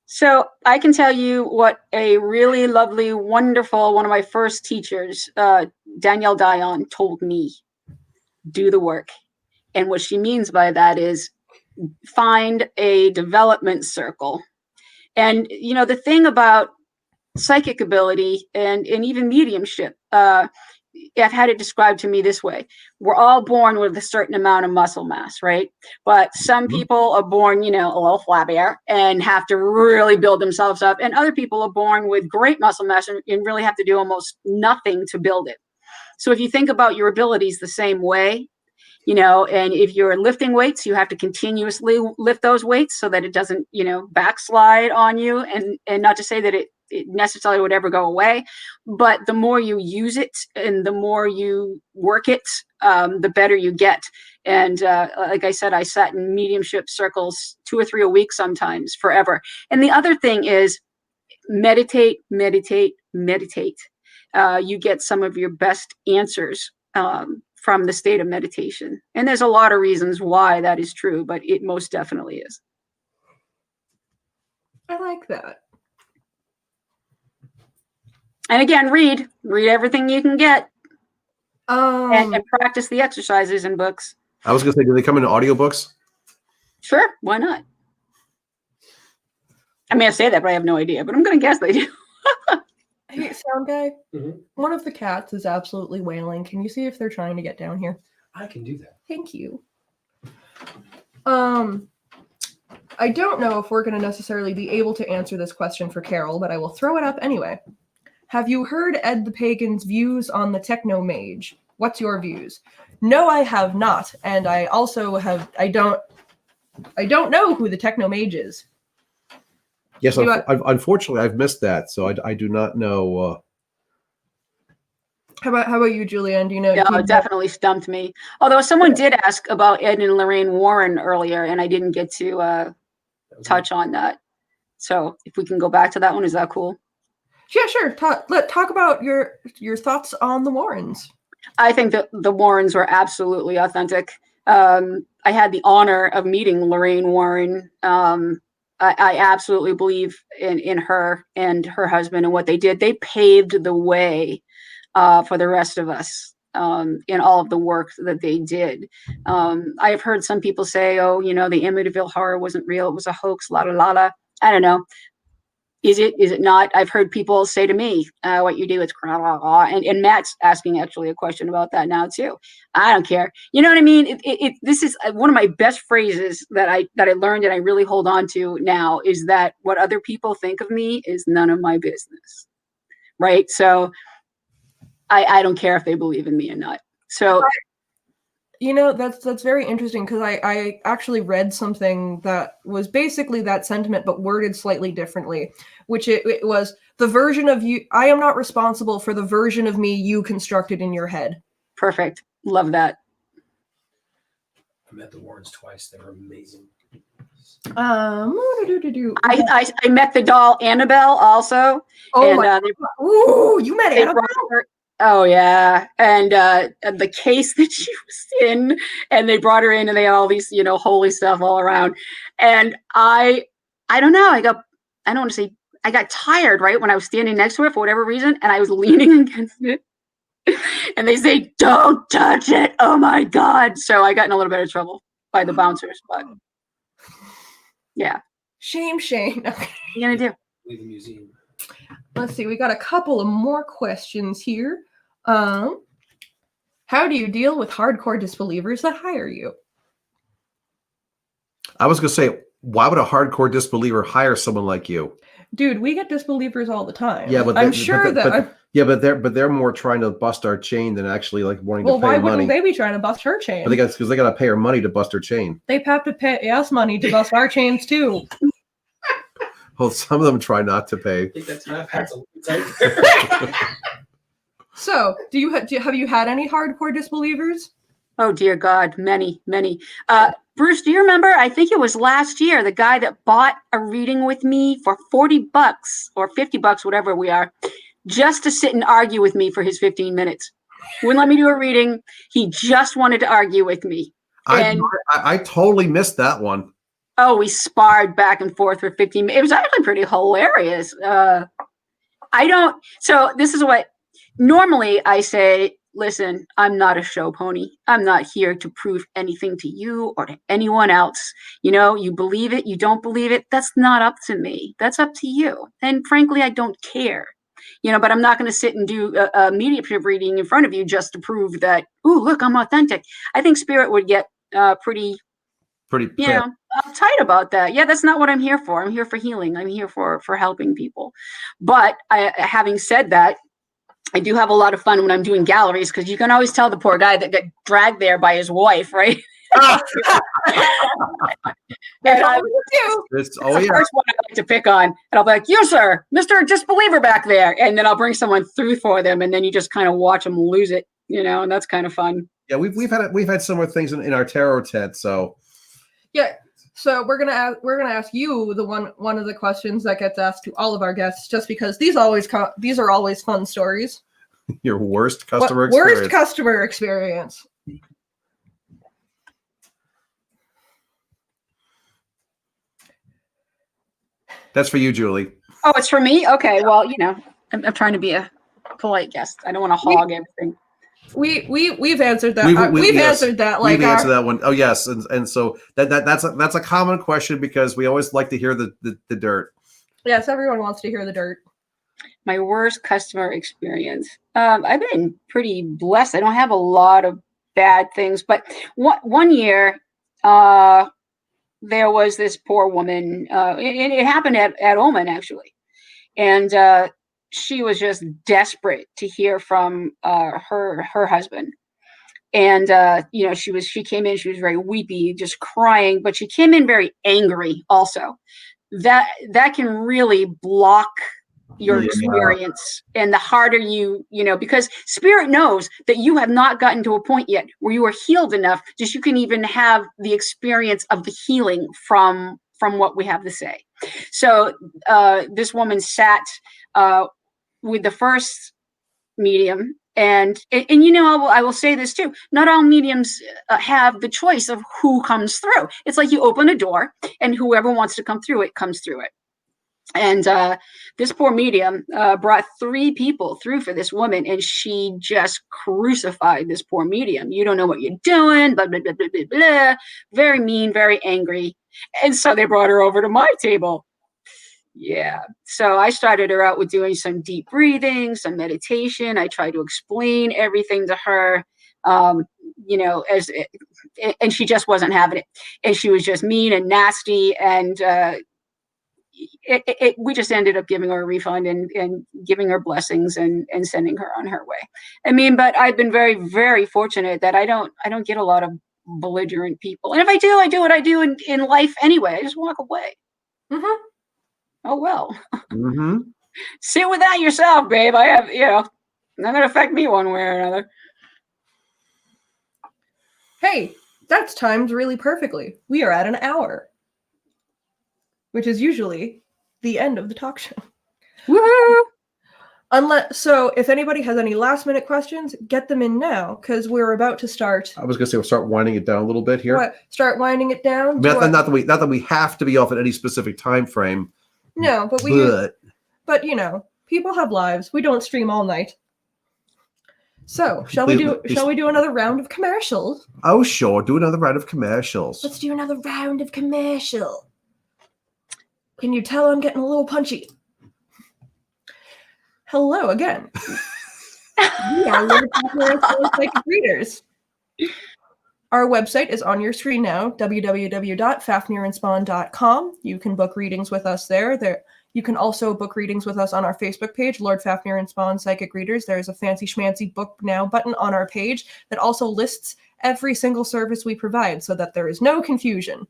So I can tell you what a really lovely, wonderful, one of my first teachers, Danielle Dion, told me. Do the work. And what she means by that is find a development circle. And, the thing about psychic ability and even mediumship, I've had it described to me this way. We're all born with a certain amount of muscle mass, right? But some people are born, a little flabbier and have to really build themselves up. And other people are born with great muscle mass and really have to do almost nothing to build it. So if you think about your abilities the same way, and if you're lifting weights, you have to continuously lift those weights so that it doesn't, backslide on you. And not to say that it necessarily would ever go away, but the more you use it and the more you work it, the better you get. And like I said, I sat in mediumship circles 2 or 3 a week, sometimes forever. And the other thing is meditate. You get some of your best answers from the state of meditation. And there's a lot of reasons why that is true, but it most definitely is. I like that. And again, read everything you can get, and practice the exercises in books. I was going to say, do they come in audiobooks? Sure, why not? I say that, but I have no idea, but I'm going to guess they do. Hey, sound guy, one of the cats is absolutely wailing. Can you see if they're trying to get down here? I can do that. Thank you. I don't know if we're going to necessarily be able to answer this question for Carol, but I will throw it up anyway. Have you heard Ed the Pagan's views on the Techno Mage? What's your views? No, I have not, and I also I don't know who the Techno Mage is. Yes, unfortunately, I've missed that, so I do not know. How about you, Julie Ann? Do you know? Yeah, it definitely stumped me. Although someone did ask about Ed and Lorraine Warren earlier, and I didn't get to touch on that. So if we can go back to that one, is that cool? Yeah, sure. Talk about your thoughts on the Warrens. I think that the Warrens were absolutely authentic. I had the honor of meeting Lorraine Warren. I absolutely believe in her and her husband and what they did. They paved the way for the rest of us. in all of the work that they did. I have heard some people say, oh, the Amityville horror wasn't real. It was a hoax, la la la la. I don't know. Is it not? I've heard people say to me, what you do is and Matt's asking actually a question about that now too. I don't care. You know what I mean? This is one of my best phrases that I learned and I really hold on to now, is that what other people think of me is none of my business. Right? So I don't care if they believe in me or not. So that's very interesting, because I actually read something that was basically that sentiment but worded slightly differently, which it was the version of you. I am not responsible for the version of me you constructed in your head. Perfect. Love that. I met the Warrens twice. They were amazing. I met the doll Annabelle also. Oh, and, ooh, you met Annabelle? Oh yeah, and the case that she was in, and they brought her in, and they had all these, holy stuff all around. And I don't know. I don't want to say I got tired right when I was standing next to her for whatever reason, and I was leaning against it. And they say, "Don't touch it!" Oh my God! So I got in a little bit of trouble by the bouncers, but yeah. Shame. Okay. What are you gonna do? Leave the museum. Let's see. We got a couple of more questions here. How do you deal with hardcore disbelievers that hire you? I was going to say, why would a hardcore disbeliever hire someone like you? Dude, we get disbelievers all the time. Yeah, but I'm sure that. But they're more trying to bust our chain than actually like wanting to pay money. Why wouldn't they be trying to bust her chain? Because they got to pay her money to bust her chain. They have to pay us money to bust our chains too. Well, some of them try not to pay. I think that's half hats a little tight. So, have you had any hardcore disbelievers? Oh dear God, many. Bruce, do you remember? I think it was last year, the guy that bought a reading with me for $40 or $50, whatever we are, just to sit and argue with me for his 15 minutes. Wouldn't let me do a reading. He just wanted to argue with me. I totally missed that one. Oh, we sparred back and forth for 15 minutes. It was actually pretty hilarious. So this is what, normally I say, listen, I'm not a show pony. I'm not here to prove anything to you or to anyone else. You believe it, you don't believe it. That's not up to me. That's up to you. And frankly, I don't care. But I'm not going to sit and do a mediumship reading in front of you just to prove that, ooh, look, I'm authentic. I think spirit would get pretty uptight about that. Yeah, that's not what I'm here for. I'm here for healing. I'm here for helping people. But having said that, I do have a lot of fun when I'm doing galleries, because you can always tell the poor guy that got dragged there by his wife, right? It's the first one I like to pick on, and I'll be like, "You, sir, Mr. Disbeliever back there," and then I'll bring someone through for them, and then you just kind of watch them lose it, and that's kind of fun. Yeah, we've had similar things in our tarot tent, so yeah. So we're gonna ask you one of the questions that gets asked to all of our guests, just because these are always fun stories. Your worst customer experience. Worst customer experience. That's for you, Julie. Oh, it's for me? Okay. Well, I'm trying to be a polite guest. I don't want to hog everything. We've answered that. We've answered that. Like we've answered that one. Oh yes, and so that's a common question, because we always like to hear the dirt. Yes, everyone wants to hear the dirt. My worst customer experience. I've been pretty blessed. I don't have a lot of bad things, but one year, there was this poor woman. It happened at Oman, actually, and she was just desperate to hear from her husband. And she came in, she was very weepy, just crying, but she came in very angry also. That can really block your experience. And the harder because spirit knows that you have not gotten to a point yet where you are healed enough that you can even have the experience of the healing from what we have to say. So this woman sat with the first medium, and I will say this too, not all mediums have the choice of who comes through. It's like you open a door and whoever wants to come through it comes through it. And this poor medium brought 3 people through for this woman, and she just crucified this poor medium. You don't know what you're doing, blah, blah, blah, blah, blah, blah. Very mean, very angry. And so they brought her over to my table. Yeah. So I started her out with doing some deep breathing, some meditation. I tried to explain everything to her, you know, and she just wasn't having it. And she was just mean and nasty. And we just ended up giving her a refund and giving her blessings and sending her on her way. I mean, but I've been very, very fortunate that I don't get a lot of belligerent people. And if I do what I do in life anyway. I just walk away. Mm-hmm. Oh, well. Mm-hmm. Sit with that yourself, babe. I have, you know, not going to affect me one way or another. Hey, that's timed really perfectly. We are at an hour, which is usually the end of the talk show. Woohoo! So if anybody has any last minute questions, get them in now, because we're about to start. I was going to say we'll start winding it down a little bit here. What? Start winding it down? Not that we have to be off at any specific time frame. No, but But you know, people have lives. We don't stream all night. So shall we do another round of commercials? Oh sure, do another round of commercials. Let's do another round of commercial. Can you tell I'm getting a little punchy? Hello again. We are Lord Fafnir Psychic Readers. Our website is on your screen now, www.fafnirandspawn.com. You can book readings with us there. You can also book readings with us on our Facebook page, Lord Fafnir and Spawn Psychic Readers. There's a fancy schmancy book now button on our page that also lists every single service we provide so that there is no confusion.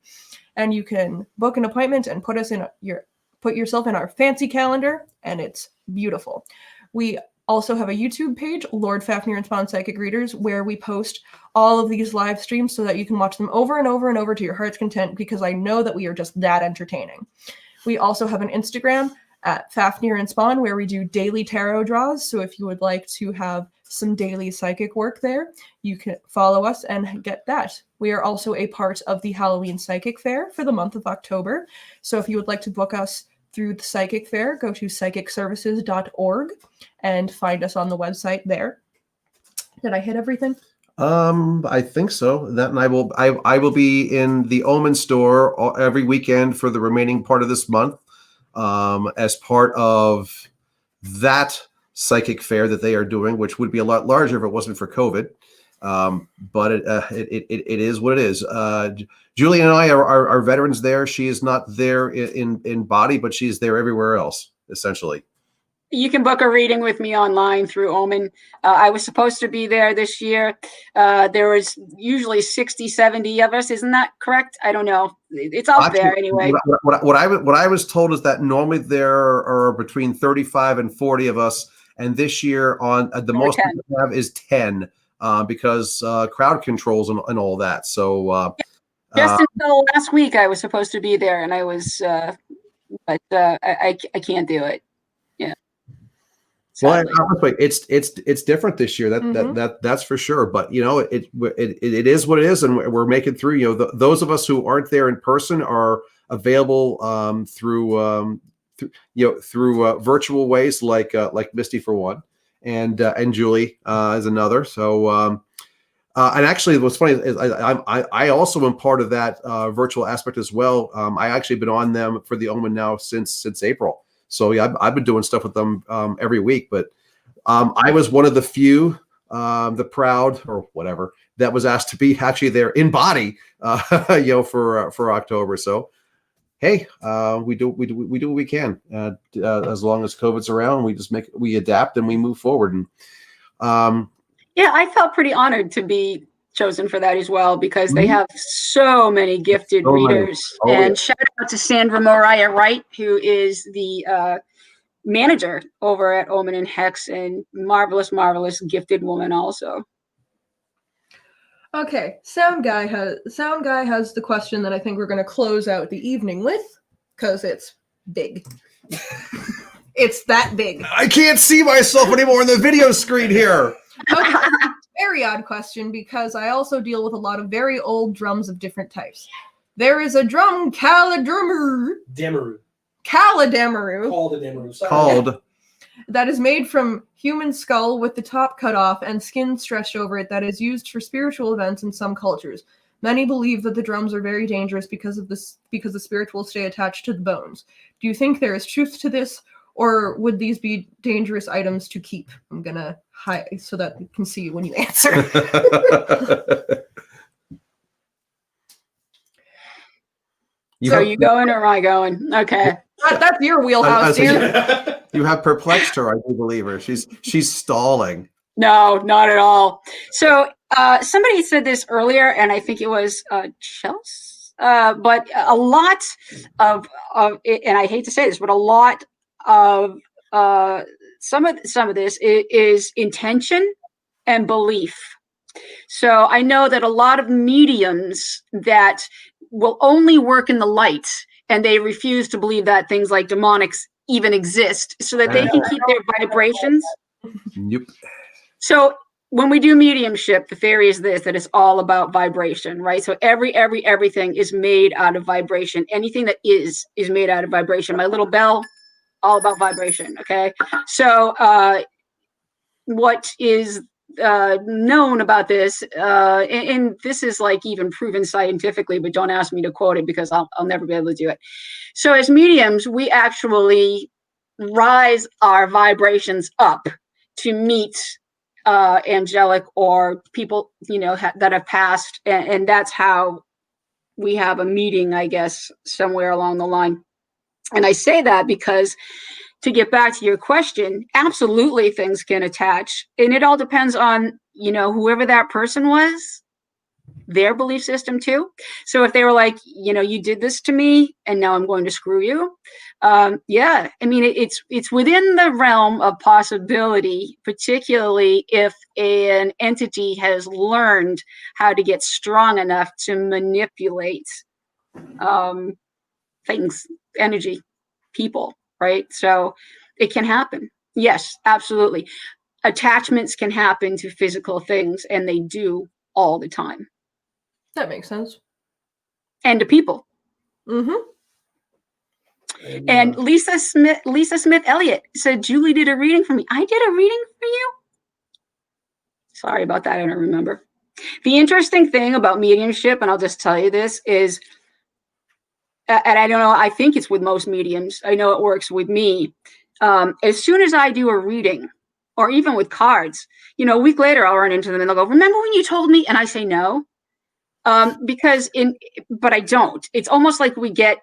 And you can book an appointment and put yourself in our fancy calendar, and it's beautiful. We also have a YouTube page, Lord Fafnir and Spawn Psychic Readers, where we post all of these live streams so that you can watch them over and over and over to your heart's content, because I know that we are just that entertaining. We also have an Instagram at Fafnir and Spawn where we do daily tarot draws. So if you would like to have some daily psychic work there, you can follow us and get that. We are also a part of the Halloween Psychic Fair for the month of October. So if you would like to book us through the Psychic Fair, go to psychicservices.org and find us on the website there. Did I hit everything? I think so. That, and I will be in the Omen store every weekend for the remaining part of this month, as part of that psychic fair that they are doing, which would be a lot larger if it wasn't for COVID. But it is what it is. Julie and I are veterans there. She is not there in body, but she's there everywhere else, essentially. You can book a reading with me online through Omen. I was supposed to be there this year. There was usually 60, 70 of us. Isn't that correct? I don't know. It's out there anyway. What I was told is that normally there are between 35 and 40 of us. And this year on the most we have is 10 because crowd controls and all that. So just until last week, I was supposed to be there, and I was, but I can't do it. Yeah. Well, it's different this year. That's for sure. But you know, it is what it is, and we're making through. You know, those of us who aren't there in person are available through virtual ways, like Misty for one, and Julie is another. So and actually, what's funny is I also am part of that virtual aspect as well. I actually been on them for the Omen now since April. So yeah, I've been doing stuff with them every week, but I was one of the few, the proud or whatever, that was asked to be actually there in body, for October. So hey, we do what we can as long as COVID's around. We adapt and we move forward. And yeah, I felt pretty honored to be chosen for that as well, because they have so many gifted readers. And shout out to Sandra Mariah Wright, who is the manager over at Omen and Hex, and marvelous gifted woman also. Okay, Sound Guy has the question that I think we're going to close out the evening with, because it's big. It's that big. I can't see myself anymore on the video screen here. Okay. Very odd question, because I also deal with a lot of very old drums of different types. There is a drum called a drummer. Caladamaru. Called a Demaru. Sorry. Called. That is made from human skull with the top cut off and skin stretched over it that is used for spiritual events in some cultures. Many believe that the drums are very dangerous because the spirit will stay attached to the bones. Do you think there is truth to this, or would these be dangerous items to keep? I'm gonna hide so that we can see when you answer. So you going or am I going? Okay. That's your wheelhouse, dear. You have perplexed her, I do believe her. She's stalling. No, not at all. So somebody said this earlier, and I think it was Chelsea. But a lot of it, and I hate to say this, but a lot of some of this is intention and belief. So I know that a lot of mediums that will only work in the light, and they refuse to believe that things like demonics even exist, so that they can keep their vibrations. Yep. So when we do mediumship, the theory is this, that it's all about vibration, right? So everything is made out of vibration. Anything that is made out of vibration. My little bell, all about vibration, okay? So what is known about this, and this is like even proven scientifically, but don't ask me to quote it because I'll never be able to do it. So as mediums, we actually rise our vibrations up to meet angelic or people, that have passed, and that's how we have a meeting, I guess, somewhere along the line. And I say that because, to get back to your question, absolutely things can attach, and it all depends on, whoever that person was, their belief system too. So if they were like, you did this to me and now I'm going to screw you. Yeah, I mean, it's within the realm of possibility, particularly if an entity has learned how to get strong enough to manipulate things, energy, people, right? So it can happen. Yes, absolutely. Attachments can happen to physical things, and they do all the time. That makes sense. And to people. Mm-hmm. And Lisa Smith Elliott said Julie did a reading for me. I did a reading for you? Sorry about that. I don't remember. The interesting thing about mediumship, and I'll just tell you this, is, and I don't know, I think it's with most mediums. I know it works with me. As soon as I do a reading, or even with cards, a week later I'll run into them and they'll go, "Remember when you told me?" And I say no. But I don't. It's almost like we get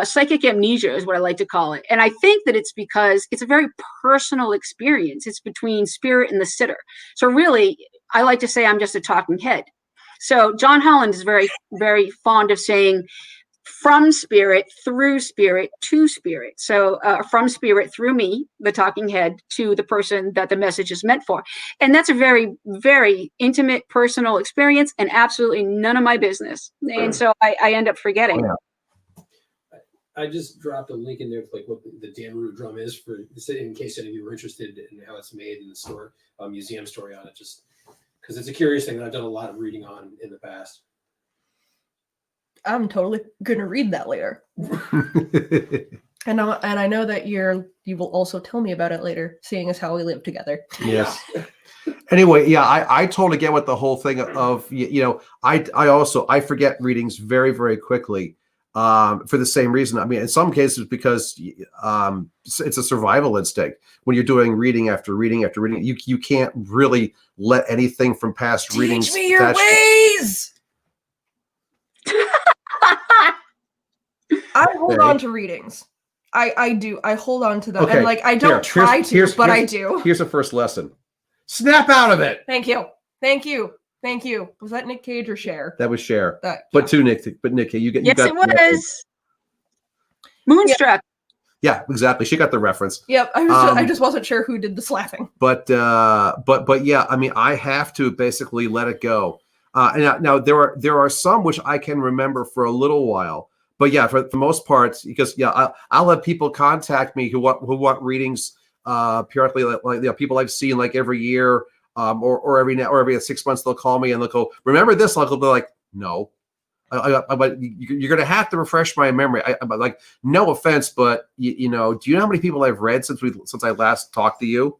psychic amnesia is what I like to call it. And I think that it's because it's a very personal experience. It's between spirit and the sitter. So really, I like to say I'm just a talking head. So John Holland is very, very fond of saying from spirit, through spirit, to spirit. So from spirit, through me, the talking head, to the person that the message is meant for. And that's a very, very intimate, personal experience, and absolutely none of my business. And so I end up forgetting. Oh, yeah. I just dropped a link in there to like what the Damaru drum is, for in case any of you were interested in how it's made in the store, museum story on it, just because it's a curious thing that I've done a lot of reading on in the past. I'm totally gonna read that later. And I know that you will also tell me about it later, seeing as how we live together. Yes. Anyway, yeah, I totally get what the whole thing of, I forget readings very, very quickly for the same reason. I mean, in some cases, because it's a survival instinct. When you're doing reading after reading after reading, you can't really let anything from past readings. Teach me your ways! I hold on to readings. I do. I hold on to them. Okay. And I don't try to, but I do. Here's the first lesson. Snap out of it. Thank you. Thank you. Thank you. Was that Nick Cage or Cher? That was Cher. Yeah. But Nick, you got. Yes, it was. Moonstruck. Yeah, exactly. She got the reference. Yep. I just wasn't sure who did the slapping. But yeah, I mean, I have to basically let it go. And now there are some which I can remember for a little while. But yeah, for the most part, because I'll have people contact me who want readings periodically, like people I've seen like every year, or every 6 months they'll call me and they'll go, "Remember this?" I'll be like, "No," but you're going to have to refresh my memory. Like, no offense, but you know, do you know how many people I've read since I last talked to you?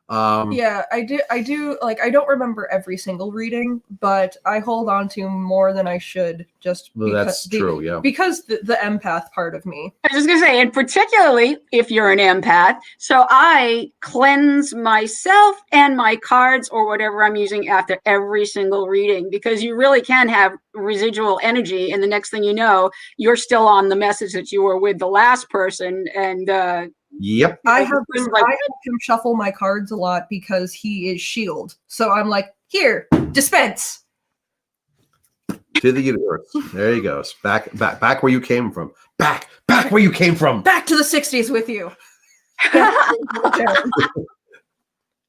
Yeah, I do. Like, I don't remember every single reading, but I hold on to more than I should, just Well, that's true. Yeah, because the empath part of me. I was just gonna say, and particularly if you're an empath, so I cleanse myself and my cards or whatever I'm using after every single reading, because you really can have residual energy, and the next thing you know, you're still on the message that you were with the last person, and yep. I have him shuffle my cards a lot because he is shield. So I'm like, here, dispense. To the universe. There he goes. Back where you came from. Back where you came from. Back to the 60s with you.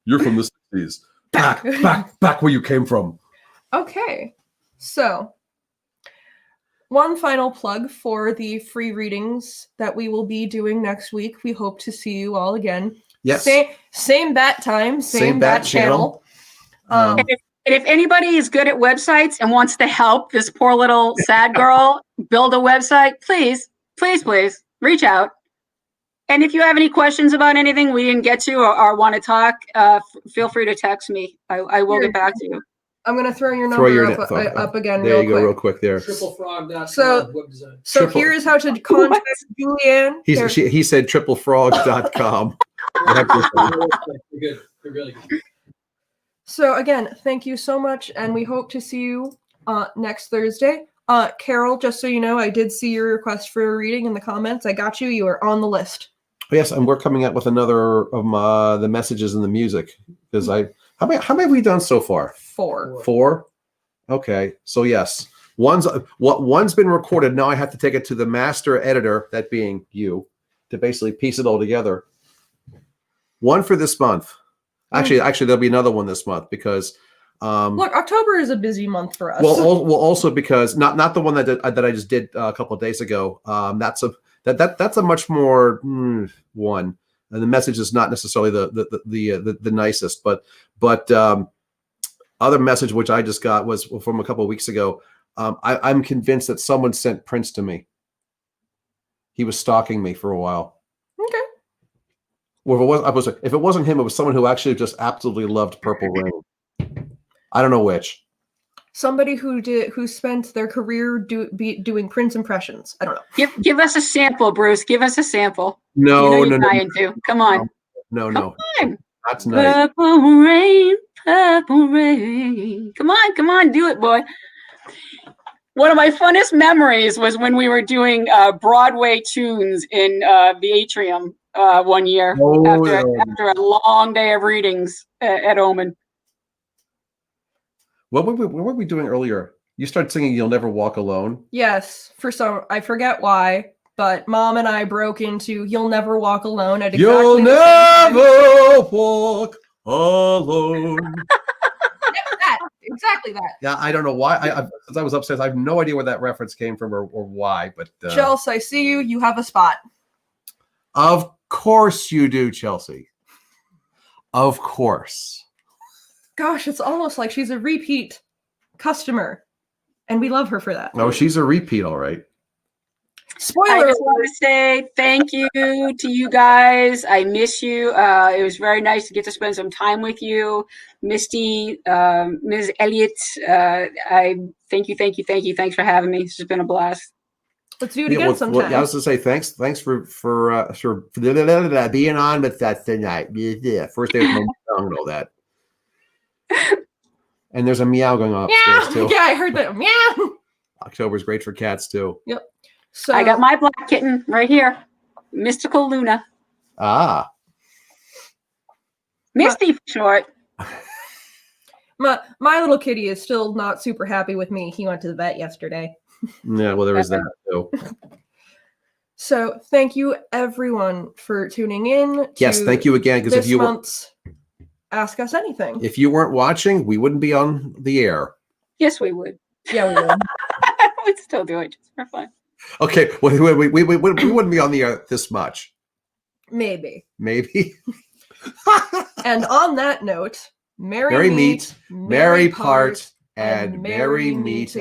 You're from the 60s. Back where you came from. Okay. So, one final plug for the free readings that we will be doing next week. We hope to see you all again. Yes. Same bat time, same bat channel. And if anybody is good at websites and wants to help this poor little sad girl build a website, please reach out. And if you have any questions about anything we didn't get to or want to talk, feel free to text me. I will get back to you. I'm going to throw your number up again there real you go, quick. real quick there. Triplefrog.com web design. So here's how to contact Julie Ann. He said triplefrog.com. You're good. You're really good. So again, thank you so much, and we hope to see you next Thursday. Carol, just so you know, I did see your request for a reading in the comments. I got you. You are on the list. Yes, and we're coming out with another of the messages and the music, because how many have we done so far? 4. 4. Okay, so yes, one's been recorded. Now I have to take it to the master editor, that being you, to basically piece it all together. One for this month. Actually, there'll be another one this month, because look, October is a busy month for us. Well, also because not the one that I just did a couple of days ago. That's a much more one, and the message is not necessarily the nicest, but other message which I just got was from a couple of weeks ago. I'm convinced that someone sent Prince to me. He was stalking me for a while. Okay. Well, if it wasn't him, it was someone who actually just absolutely loved Purple Rain. I don't know which. Somebody who spent their career doing Prince impressions. I don't know. Give us a sample, Bruce. Give us a sample. No. Come on. No. Come on. Not tonight. Purple rain. Come on, do it, boy. One of my funnest memories was when we were doing Broadway tunes in the atrium one year after a long day of readings at Omen. What were we doing earlier? You started singing "You'll Never Walk Alone." Yes, I forget why, but Mom and I broke into "You'll Never Walk Alone" at You'll never walk alone. Exactly that. Yeah, I don't know why. Since I was upstairs, I have no idea where that reference came from or why. But Chelsea, I see you. You have a spot. Of course you do, Chelsea. Of course. Gosh, it's almost like she's a repeat customer, and we love her for that. Oh, she's a repeat, all right. Spoiler! I just want to say thank you to you guys. I miss you. It was very nice to get to spend some time with you, Misty, Ms. Elliott. I thank you. Thanks for having me. This has been a blast. Let's do it again sometime. I was to say thanks for being on with us tonight. Yeah, first day of my tongue and all that. And there's a meow going on upstairs too. Yeah, I heard that. Meow. October's great for cats too. Yep. So I got my black kitten right here, Mystical Luna. Ah. Misty for short. My little kitty is still not super happy with me. He went to the vet yesterday. Yeah, well, there was that too. So thank you everyone for tuning in. Yes, thank you again. Because if you month's Ask Us Anything. If you weren't watching, we wouldn't be on the air. Yes, we would. Yeah, we would. We'd still do it just for fun. Okay, well, we wouldn't be on the air this much. Maybe. And on that note, merry meet, merry part, and merry meet